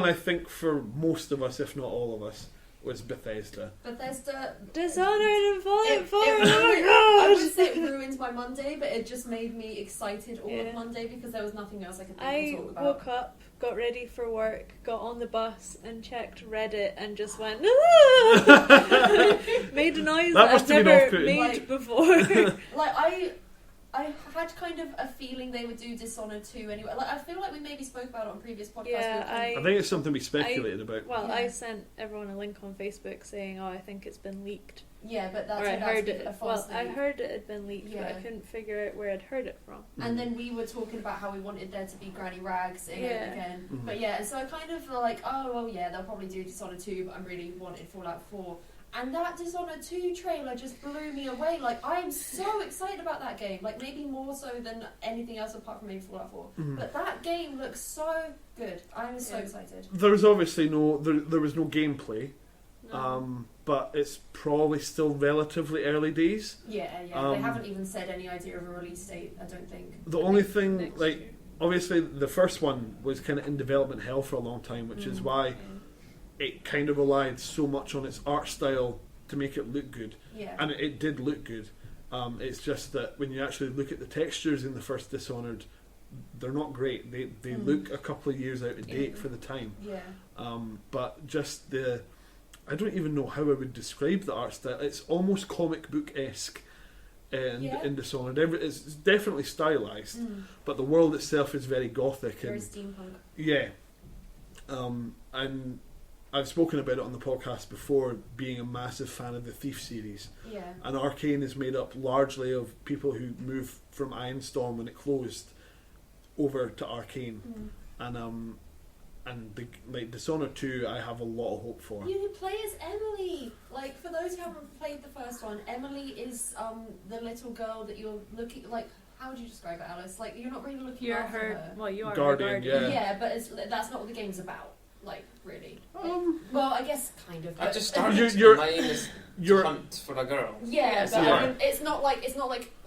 I think for most of us, if not all of us, was Bethesda. Bethesda. Dishonored and Fallout 4. I Oh would say it ruined my Monday, but it just made me excited all Yeah. of Monday because there was nothing else I could think I to talk about. woke up, got ready for work, got on the bus, and checked Reddit, and just went made a noise That that must I've have been never off-putting. made Like- before. Like I had kind of a feeling they would do Dishonored 2 anyway. Like I feel like we maybe spoke about it on previous podcasts. Yeah, I think it's something we speculated about. Well, Yeah. I sent everyone a link on Facebook saying, "Oh, I think it's been leaked." yeah, but that Or I turned out to heard be it. a false Well, I leak. heard it had been leaked, but I Yeah. couldn't figure out where I'd heard it from. And then we were talking about how we wanted there to be Granny Rags in it Yeah. again. Mhm. But yeah, and so I kind of feel like, oh, well, yeah, they'll probably do Dishonored 2, but I'm really wanting Fallout 4. And that Dishonored 2 trailer just blew me away. Like, I'm so excited about that game. Like, maybe more so than anything else apart from maybe Fallout 4. Mhm. But that game looks so good. I'm so Yeah. excited. There was obviously there was no gameplay, No. but it's probably still relatively early days. Yeah, they Um, haven't even said any idea of a release date, I don't think. The only thing, Next like, year. obviously the first one was kind of in development hell for a long time, which is Mm. why Yeah. it kind of relied so much on its art style to make it look good, Yeah. and it did look good. It's just that when you actually look at the textures in the first Dishonored, they're not great. They Mm. look a couple of years out of date Yeah. for the time. Yeah. But just I don't even know how I would describe the art style. It's almost comic book esque in Dishonored. It's definitely stylized, but the world itself is very gothic Very and steampunk. yeah. And I've spoken about it on the podcast before, being a massive fan of the Thief series. Yeah. And Arcane is made up largely of people who moved from Ironstorm when it closed over to Arcane. And like Dishonored 2, I have a lot of hope for. You can play as Emily. Like, for those who haven't played the first one, Emily is the little girl that you're looking like. How would you describe it, Alice? Like, you're not really looking You're after her. her. Well, you are Guardian, her guardian. yeah. But that's not what the game's about. Like, really. Well, I guess kind of. I but- just started. You're- My aim is to You're hunt for a girl. Yeah, but Yeah. I mean, it's not like The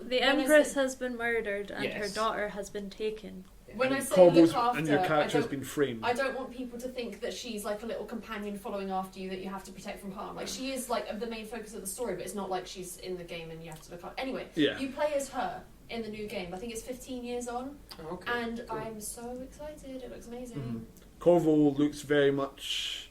When I Empress said- has been murdered and her Yes. daughter has been taken. when I say Corbos look after, and your character I has don't, been framed. I don't want people to think that she's like a little companion following after you that you have to protect from harm. Like, she is like the main focus of the story, but it's not like she's in the game and you have to look after. Anyway, Yeah. you play as her in the new game. I think it's 15 years on, Oh, okay. and cool. I'm so excited. It looks amazing. Mhm. Corvo looks very much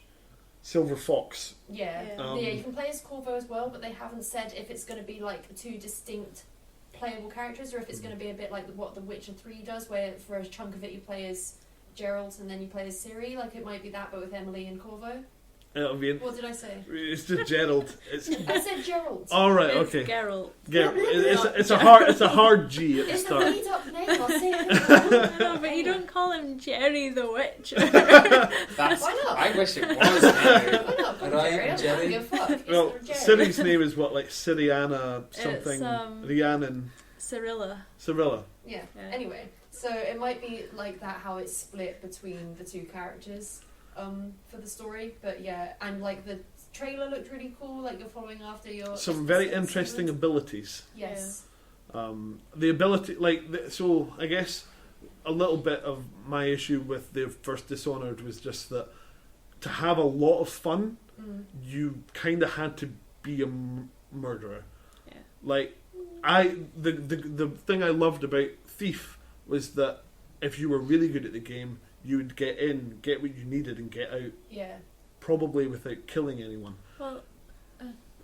Silver Fox. Yeah. Yeah. Yeah, you can play as Corvo as well, but they haven't said if it's going to be like two distinct playable characters or if it's going to be a bit like what The Witcher 3 does, where for a chunk of it you play as Geralt and then you play as Ciri. Like, it might be that, but with Emily and Corvo. It'll be. What did I say? It's just Gerald. It's I said Geralt. all right. It's Okay. Geralt. Yeah, it's a hard G at the It's a start. made-up name. I'll say it. I know, but you don't call him Jerry the Witcher. That's, Why not? I wish it was. Why not? Come Right, Jerry. I Jerry. don't give a fuck. It's Well, Jerry. Ciri's name is what, like Ciriana something, It's, Rhiannon, Cyrilla. Cirilla. Yeah. Yeah. Anyway, so it might be like that, how it's split between the two characters for the story. But yeah, and like the trailer looked really cool. Like, you're following after your Some very interesting abilities. Yes. The ability, so I guess a little bit of my issue with the first Dishonored was just that to have a lot of fun, you kind of had to be a murderer. Yeah. Like, the thing I loved about Thief was that if you were really good at the game, you would get in, get what you needed, and get out, Yeah. probably without killing anyone. Well,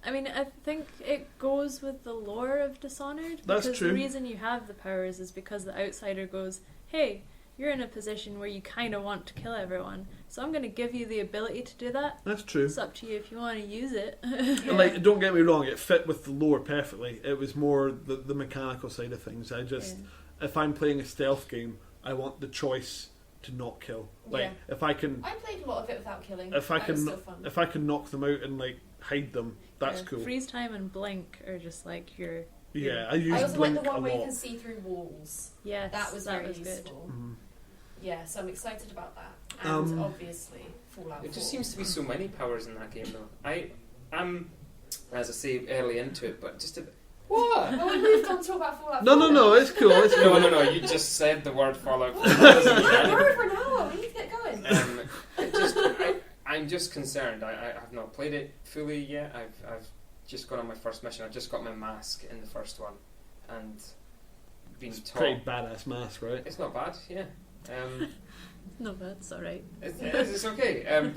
I mean, I think it goes with the lore of Dishonored. That's because true. The reason you have the powers is because the outsider goes, hey, you're in a position where you kind of want to kill everyone, so I'm going to give you the ability to do that. That's true. It's up to you if you want to use it. Yeah. Like, don't get me wrong, it fit with the lore perfectly. It was more the mechanical side of things. If I'm playing a stealth game, I want the choice to not kill. Like, Yeah. if I can, I played a lot of it without killing. if I That was can, still fun. if I can knock them out and like hide them, that's Yeah, cool. Freeze time and blink are just like your... Yeah, I I use also blink like the a one where you lot. can see through walls. Yes, That was very good. useful. Mhm. Yeah, so I'm excited about that. And obviously, Fallout 4. There just seems to be so many powers in that game, though. as I say, early into it, but just a bit. What? Well, we moved on to talk about Fallout 4. No, it's cool. It's cool. No, you just said the word Fallout 4. We're over an hour. We need to get going. I'm just concerned. I have not played it fully yet. I've just gone on my first mission. I just got my mask in the first one, and been It's taught. pretty badass mask, right? It's not bad, yeah. No, but it's alright. It's okay. And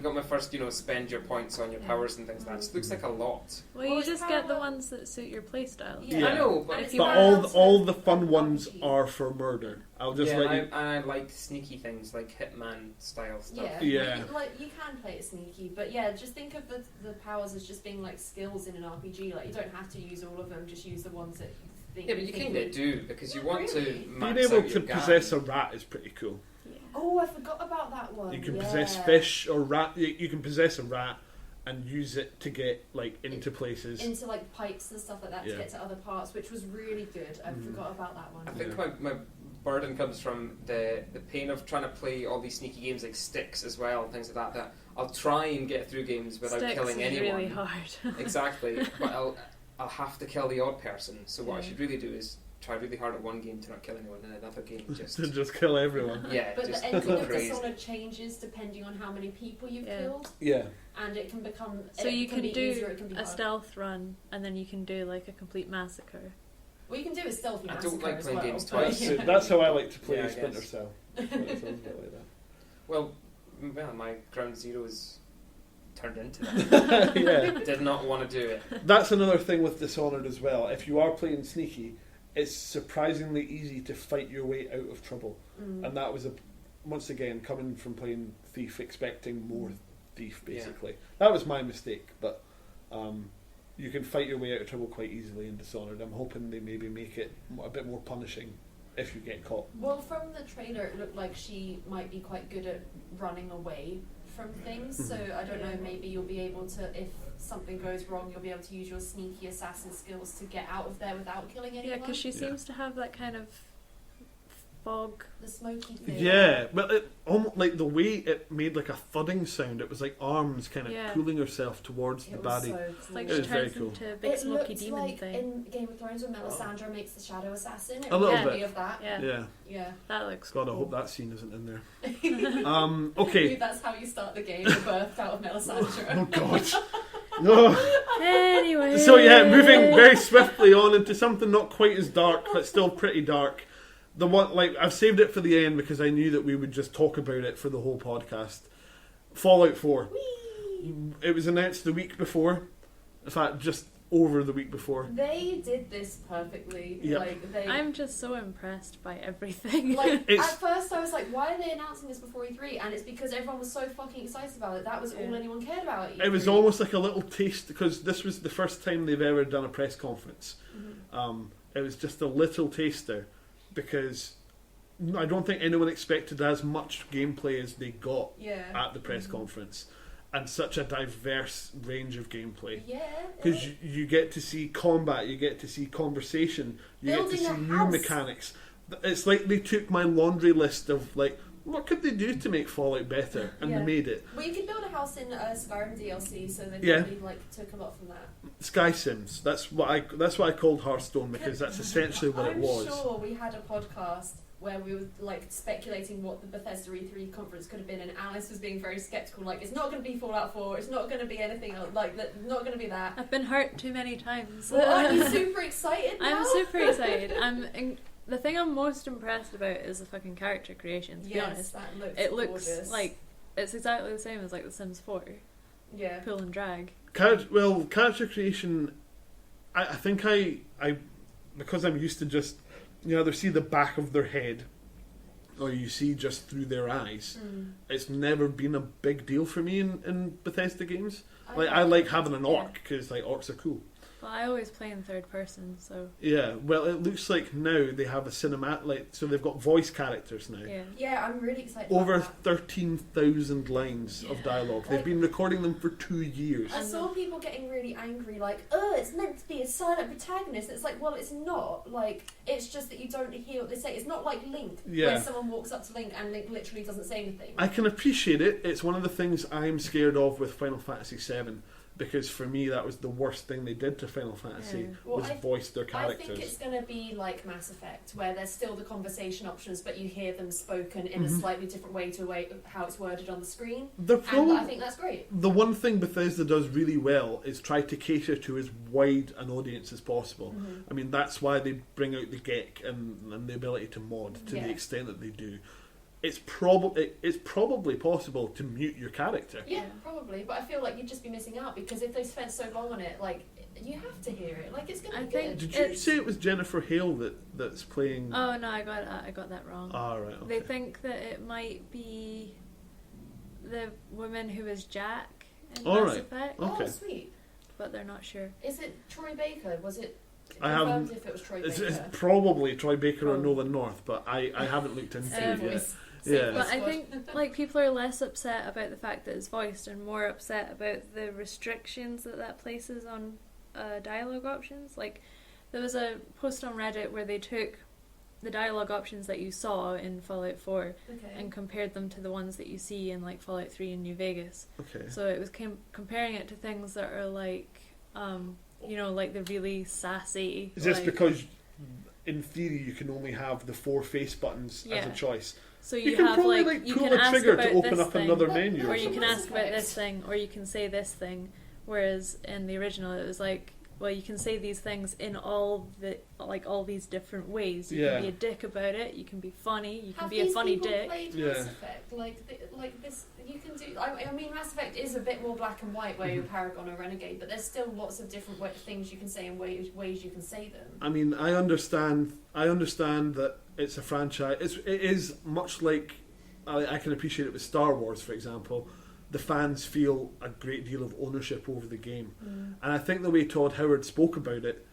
got my first, spend your points on your powers and things like that. It looks like a lot. Well, Well, you it's just get the parallel. ones that suit your playstyle. Yeah. I know, but And if it's you But parallel all to the fun ones RPG. are for murder. I'll just let you. and I like sneaky things like Hitman style stuff. Yeah. Yeah. Like you can play it sneaky, but yeah, just think of the powers as just being like skills in an RPG. Like you don't have to use all of them. Just use the ones that you think. Yeah, but you kind of do because you Not want really. to max Being able out to your gang. possess a rat is pretty cool. Yeah. Oh, I forgot about that one. You can yeah. possess fish or rat. You can possess a rat and use it to get like into places. into like pipes and stuff like that Yeah. to get to other parts, which was really good. I Mhm. forgot about that one. I think Yeah. my burden comes from the pain of trying to play all these sneaky games like Sticks as well, things like that. That I'll try and get through games without Sticks killing is anyone. really hard. Exactly, but I'll have to kill the odd person. So what I Yeah. should really do is try really hard at one game to not kill anyone, and another game just To just kill everyone. yeah, But just the ending of crazy. Dishonored changes depending on how many people you've Yeah. killed, Yeah. and it can become. So it you can be do easier, it can be a harder. stealth run, and then you can do like a complete massacre. Well, you can do a stealthy I massacre don't like as playing well, games but twice. yeah. So that's how I like to play Yeah, I Splinter guess. Cell. Splinter Cell's a bit like Well, my Ground Zeroes turned into that. that. Yeah. Did not want to do it. That's another thing with Dishonored as well. If you are playing sneaky, it's surprisingly easy to fight your way out of trouble. Mm. And that was once again coming from playing Thief, expecting more Thief. Basically, that was my mistake. But you can fight your way out of trouble quite easily in Dishonored. I'm hoping they maybe make it a bit more punishing if you get caught. Well, from the trailer, it looked like she might be quite good at running away from things. So I don't know. Maybe you'll be able to, if something goes wrong, you'll be able to use your sneaky assassin skills to get out of there without killing anyone. Yeah, because she Yeah. seems to have that kind of fog. The smoky thing. Yeah, but it almost like the way it made like a thudding sound. It was like arms kind of Yeah. pulling herself towards It the was baddie. so It's cool. like It she was very turns cool. into a big It smoky looked demon like thing. in Game of Thrones when Melisandre makes the Shadow Assassin. It A little reminded bit. me of that. Yeah, Yeah, Yeah. that looks God, I cool. hope that scene isn't in there. Maybe Okay. that's how you start the game, birthed out of Melisandre. Oh God. No. Anyway. So yeah, moving very swiftly on into something not quite as dark, but still pretty dark. The one, like, I've saved it for the end because I knew that we would just talk about it for the whole podcast. Fallout 4. It was announced the week before. In fact, just over the week before. They did this perfectly. Yeah. Like they. I'm just so impressed by everything. Like It's- at first, I was like, "Why are they announcing this before E3?" And it's because everyone was so fucking excited about it. That was all Yeah. anyone cared about. At E3. It was almost like a little taste because this was the first time they've ever done a press conference. It was just a little taster because I don't think anyone expected as much gameplay as they got Yeah. at the press conference, and such a diverse range of gameplay. Yeah. Because you get to see combat, you get to see conversation, you Building get to a see new house. mechanics. It's like they took my laundry list of like, what could they do to make Fallout better, and Yeah. they made it. Well, you could build a house in Skyrim DLC, so they Yeah. probably like took a lot from that. Sky Sims. That's what I called Hearthstone because that's essentially what it I'm was. sure we had a podcast where we were like speculating what the Bethesda E3 conference could have been, and Alice was being very skeptical. Like, it's not going to be Fallout 4. It's not going to be anything else, like that. Not going to be that. I've been hurt too many times. Well, aren't you super excited now? I'm super excited. The thing I'm most impressed about is the fucking character creation. To be Yes, honest, that looks. it looks gorgeous. like it's exactly the same as like The Sims 4, Yeah. pull and drag. Character creation. I think I because I'm used to just either see the back of their head or you see just through their eyes. It's never been a big deal for me in Bethesda games. Like I like having an orc because like orcs are cool. Well, I always play in third person, so Yeah, well, it looks like now they have a cinematic, like, so they've got voice characters now. yeah. Yeah, I'm really excited. Over about that. 13,000 lines of dialogue. They've been recording them for 2 years. I saw people getting really angry, like, "Oh, it's meant to be a silent protagonist." It's like, well, it's not. Like, it's just that you don't hear what they say. It's not like Link, Yeah. where someone walks up to Link and Link literally doesn't say anything. I can appreciate it. It's one of the things I'm scared of with Final Fantasy VII. because for me that was the worst thing they did to Final Fantasy Yeah. Well, was voice their I characters. think it's going to be like Mass Effect, where there's still the conversation options, but you hear them spoken in a Mhm. slightly different way to how it's worded on the screen. The And problem, I think that's great. the one thing Bethesda does really well is try to cater to as wide an audience as possible. Mhm. I mean, that's why they bring out the GEC and the ability to mod to Yeah. the extent that they do. It's probably possible to mute your character. Yeah, Yeah. probably. But I feel like you'd just be missing out because if they spent so long on it, like you have to hear it. Like it's gonna I be think- good. Did you It's- say it was Jennifer Hale that's playing? Oh no, I got that wrong. Ah, right. Okay. They think that it might be the woman who was Jack in All Mass right. Effect, Okay. Oh, sweet. but they're not sure. Is it Troy Baker? Was it I confirmed haven't- if it was Troy It's Baker? probably Troy Baker or Probably. Nolan North, but I haven't looked into Same it yet. voice. Yeah. Same But voice I squad. think like people are less upset about the fact that it's voiced and more upset about the restrictions that places on dialogue options. Like there was a post on Reddit where they took the dialogue options that you saw in Fallout 4 Okay. and compared them to the ones that you see in like Fallout 3 and New Vegas. Okay. So it was comparing it to things that are like, you know, like the really sassy. Is this like, because, in theory, you can only have the 4 face buttons as Yeah. a choice? So You you, can have probably like you pull can the ask trigger about to open this up thing, another But- menu. or or you can something. ask about Perfect. this thing, or you can say this thing. Whereas in the original, it was like, well, you can say these things in all these different ways. You Yeah. can be a dick about it. You can be funny. You can Have be a these funny people dick. played Yeah. Mass Effect? Like this, you can do. I mean, Mass Effect is a bit more black and white, where you're Paragon or Renegade, but there's still lots of different things you can say and ways you can say them. I mean, I understand that it's a franchise. It is much like I can appreciate it with Star Wars, for example. The fans feel a great deal of ownership over the game, and I think the way Todd Howard spoke about it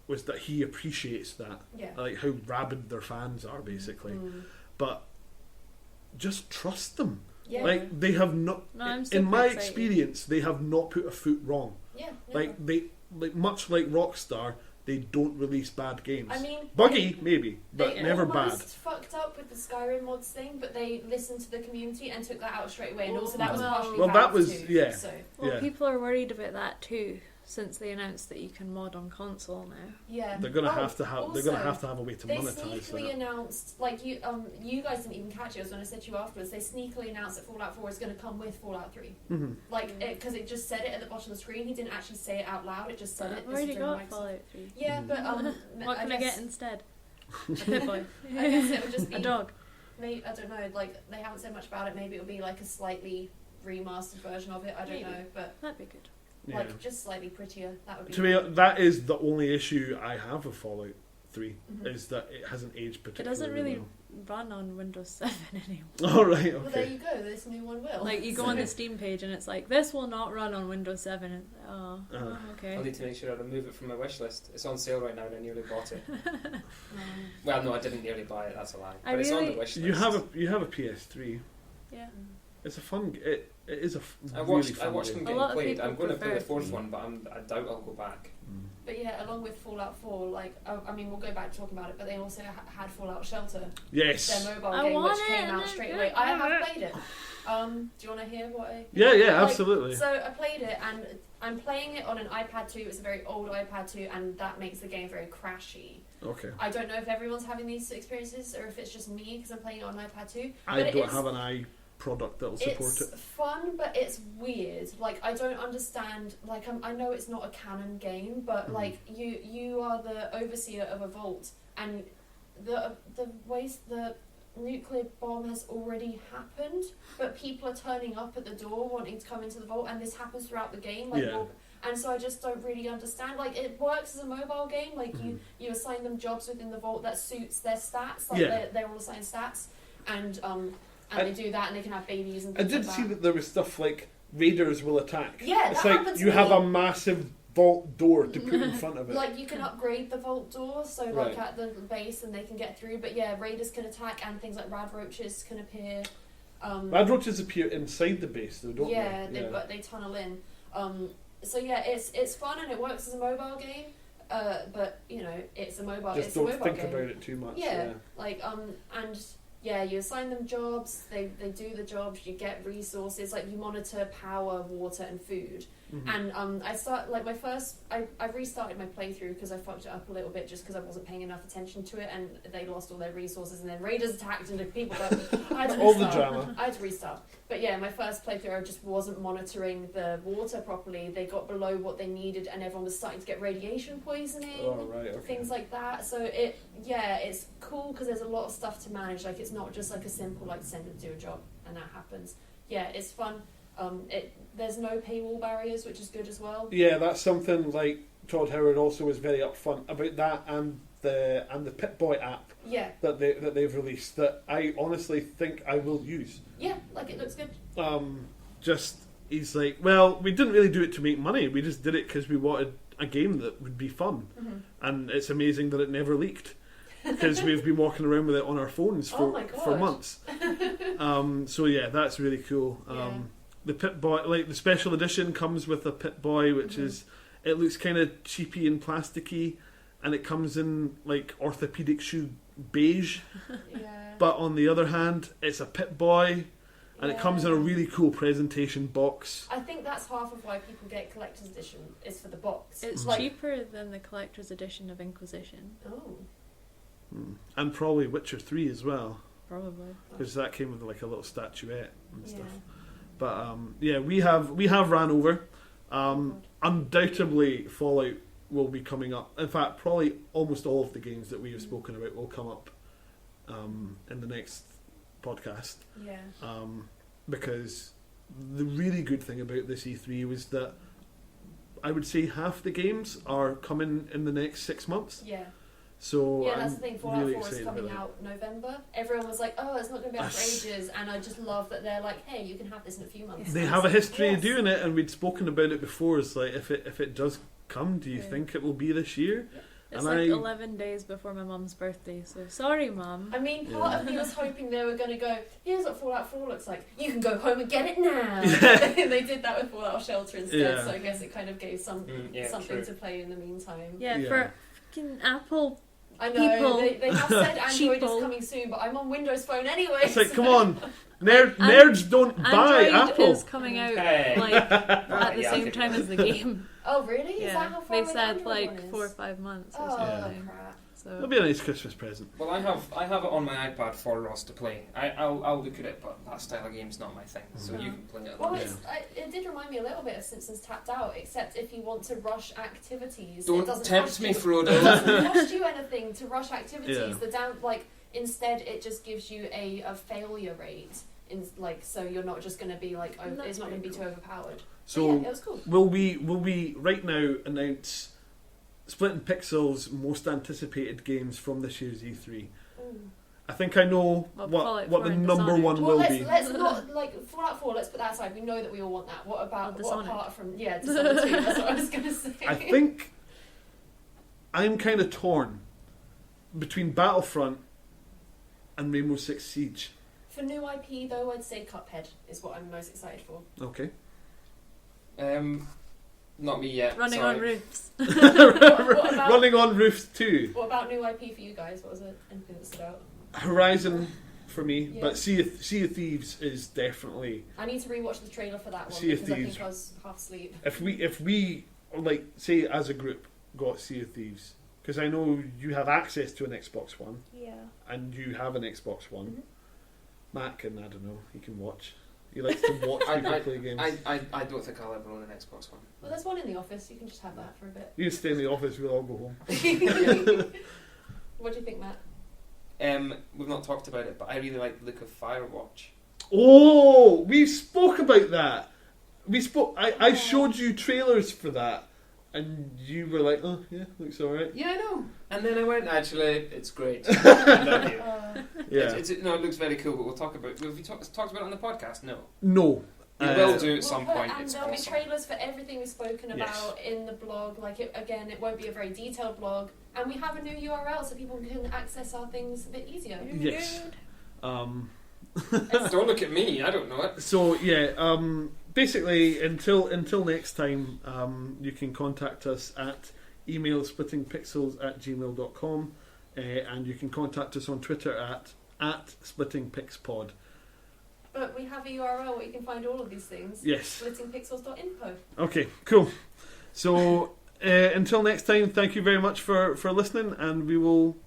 was that he appreciates that, Yeah. like how rabid their fans are, basically. Mm. But just trust them. Yeah. Like they have not, No, I'm in super my excited. experience, they have not put a foot wrong. Yeah. never. Like they, much like Rockstar, they don't release bad games. I mean, Buggy, maybe, They but never almost bad. fucked up with the Skyrim mods thing, but they listened to the community and took that out straight away. And also, that was Well- partially Well, that Valve was- too, yeah. So Well, Yeah. people are worried about that too, since they announced that you can mod on console now. yeah, They're gonna Oh, have to have. They're also, gonna have to have a way to They monetize sneakily that. announced, like you guys didn't even catch it. It was when I said to you afterwards. They sneakily announced that Fallout 4 is going to come with Fallout 3. Hmm. Like, because it just said it at the bottom of the screen. He didn't actually say it out loud. It just said it. I've This already is during got Microsoft. Fallout 3. Yeah, but What can I guess, get instead? A Pip-Boy. I guess it would just be A dog. Maybe, I don't know. Like they haven't said much about it. Maybe it'll be like a slightly remastered version of it. I don't Maybe. know, but That'd be good. Yeah. like just slightly prettier. That would be. To me, that is the only issue I have with Fallout 3 Mhm. is that it hasn't aged It particularly doesn't really well. run on Windows 7 anymore. All right. Well, there Okay. you go. This new one will. Like, you go on the Steam page and it's like, this will not run on Windows 7. And, Uh-huh. okay. I'll need to make sure I remove it from my wish list. It's on sale right now and I nearly bought it. Um, Well, no, I didn't nearly buy it, that's a lie. I But it's on the really- wish list. You have a PS3. Yeah. It's a fun. It is a I really watched fun them game. A getting lot of played. people I'm going to play the prefer fourth three. one, but I doubt I'll go back. Mm. But yeah, along with Fallout 4, like I mean, we'll go back to talking about it. But they also had Fallout Shelter, Yes. their mobile I game, want which it, came and out I straight don't away. I have have it. played it. Do you want to hear what I? Yeah. Yeah. Like, Absolutely. So I played it, and I'm playing it on an iPad 2. It's a very old iPad 2, and that makes the game very crashy. Okay. I don't know if everyone's having these experiences or if it's just me because I'm playing it on iPad 2. I but it don't is- have an i product that'll support It's it. fun, but it's weird. Like I don't understand. Like I know it's not a canon game, but Mhm. like you are the overseer of a vault, and the waste the nuclear bomb has already happened, but people are turning up at the door wanting to come into the vault, and this happens throughout the game. Like, Yeah. and so I just don't really understand. Like it works as a mobile game. Like you assign them jobs within the vault that suits their stats. Like Yeah. they're all assigned stats, and I- they do that, and they can have babies and I things did like see that there was stuff like raiders will attack. Yeah, it's that like happens you to have me. a massive vault door to put in front of it. Like you can upgrade the vault door, so like Right. at the base, and they can get through. But yeah, raiders can attack, and things like rad roaches can appear. Rad roaches appear inside the base, though, don't yeah, they? but they tunnel in. So yeah, it's fun and it works as a mobile game. But you know, it's a mobile. Just it's don't a mobile think game. about it too much. Yeah, like and yeah, you assign them jobs. They do the jobs. You get resources. Like you monitor power, water, and food. And I've restarted my playthrough because I fucked it up a little bit just because I wasn't paying enough attention to it, and they lost all their resources, and then raiders attacked and people got I had to All the restart. drama. I had to restart. But yeah, my first playthrough I just wasn't monitoring the water properly. They got below what they needed, and everyone was starting to get radiation poisoning. Oh, right, okay. Things like that. So it's cool because there's a lot of stuff to manage. Like, it's not just like a simple like send it to do a job and that happens. Yeah, it's fun. There's no paywall barriers, which is good as well. Yeah, that's something like Todd Howard also was very upfront about that, and the Pip-Boy app Yeah, that they've released that I honestly think I will use. yeah, like it looks good. He's like, well, we didn't really do it to make money. We just did it because we wanted a game that would be fun, and it's amazing that it never leaked. Because we've been walking around with it on our phones Oh my God. for months. So yeah, that's really cool. Yeah. The Pip-Boy, like the special edition, comes with a Pip-Boy, which it looks kind of cheapy and plasticky, and it comes in like orthopedic shoe beige. Yeah. But on the other hand, it's a Pip-Boy, and it comes in a Yeah. really cool presentation box. I think that's half of why people get collector's edition is for the box. It's like, cheaper than the collector's edition of Inquisition, Oh. And probably Witcher 3 as well, probably. because that came with like a little statuette and stuff. Yeah. But yeah, we have ran over. Undoubtedly, Fallout will be coming up. In fact, probably almost all of the games that we have spoken about will come up in the next podcast. Yeah. Because the really good thing about this E3 was that I would say half the games are coming in the next 6 months. Yeah. So Yeah, that's I'm the thing. Fallout really 4 is excited coming about out November. Everyone was like, "Oh, it's not going to be out for ages," and I just love that they're like, "Hey, you can have this in a few months." They And have a it's like, history of yes. doing it, and we'd spoken about it before. It's like if it does come, do you Yeah. think it will be this year? It's And like I- 11 days before my mum's birthday, so sorry, Mum. I mean, part Yeah. of me was hoping they were going to go, "Here's what Fallout 4 looks like. You can go home and get it now." Yeah. They did that with Fallout Shelter instead, Yeah. so I guess it kind of gave something true. to play in the meantime. Yeah, Yeah. for fucking Apple. I know People. they have said Android is Sheeple. coming soon, but I'm on Windows Phone anyway. It's like, so- come on, nerds don't buy Android Apple. is coming out Hey. like at the Yeah, I'll same give time you as the game. Oh really? Is that Yeah, how far they away the said Android like one is? 4 or 5 months or Oh something. crap! It'll So be a nice Christmas present. Well, I have it on my iPad for Ross to play. I'll look at it, but that style of game's not my thing. So No. you can play it. Well, alone. it did remind me a little bit of Simpsons Tapped Out, except if you want to rush activities, it Don't doesn't tempt cost me, you, Frodo. It doesn't cost you anything to rush activities. Yeah. The instead it just gives you a failure rate. So you're not just going to be like, oh, That's it's not going to be very too overpowered. So yeah, it was cool. will we right now announce Splitting Pixels' most anticipated games from this year's E3? Mm. I think I know Well, what Fallout the 4 and number Dishonored. one Well, will be. let's not like Fallout 4. Let's put that aside. We know that we all want that. What about what Dishonored. apart from Dishonored 2? That's what I was going to say. I think I'm kind of torn between Battlefront and Rainbow Six Siege. For new IP though, I'd say Cuphead is what I'm most excited for. Okay. Not me yet. running sorry. on roofs. What about- Running on Roofs 2. What about new IP for you guys? What was it? Anything that stood out? Horizon for me, Yeah. but Sea of Thieves is definitely. I need to rewatch the trailer for that one Sea of because I Thieves. think I was half asleep. If we like say as a group got Sea of Thieves, because I know you have access to an Xbox One Yeah. and you have an Xbox One. Mhm. Matt can, I don't know, he can watch. He likes to watch people play games. I don't think I'll ever own an Xbox One. Well, there's one in the office. You can just have that for a bit. You can stay in the office, we'll all go home. What do you think, Matt? We've not talked about it, but I really like the look of Firewatch. Oh, we spoke about that. I showed you trailers for that, and you were like, "Oh, yeah, looks alright." Yeah, I know. And then I went, actually, it's great. I love you. Yeah. No, it looks very cool, but we'll talk about it. Have you talked about it on the podcast? No. No. We will do at some point. And It's there'll awesome. be trailers for everything we've spoken Yes. about in the blog. Like, it won't be a very detailed blog. And we have a new URL so people can access our things a bit easier. Yes. Don't look at me. I don't know it. So yeah. Basically, until next time, you can contact us at email splittingpixels@gmail.com, and you can contact us on Twitter at splittingpixpod. But we have a URL where you can find all of these things. Yes. Splittingpixels.info. Okay, cool. So until next time, thank you very much for listening, and we will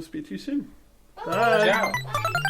speak to you soon. Bye. Bye. Ciao. Bye.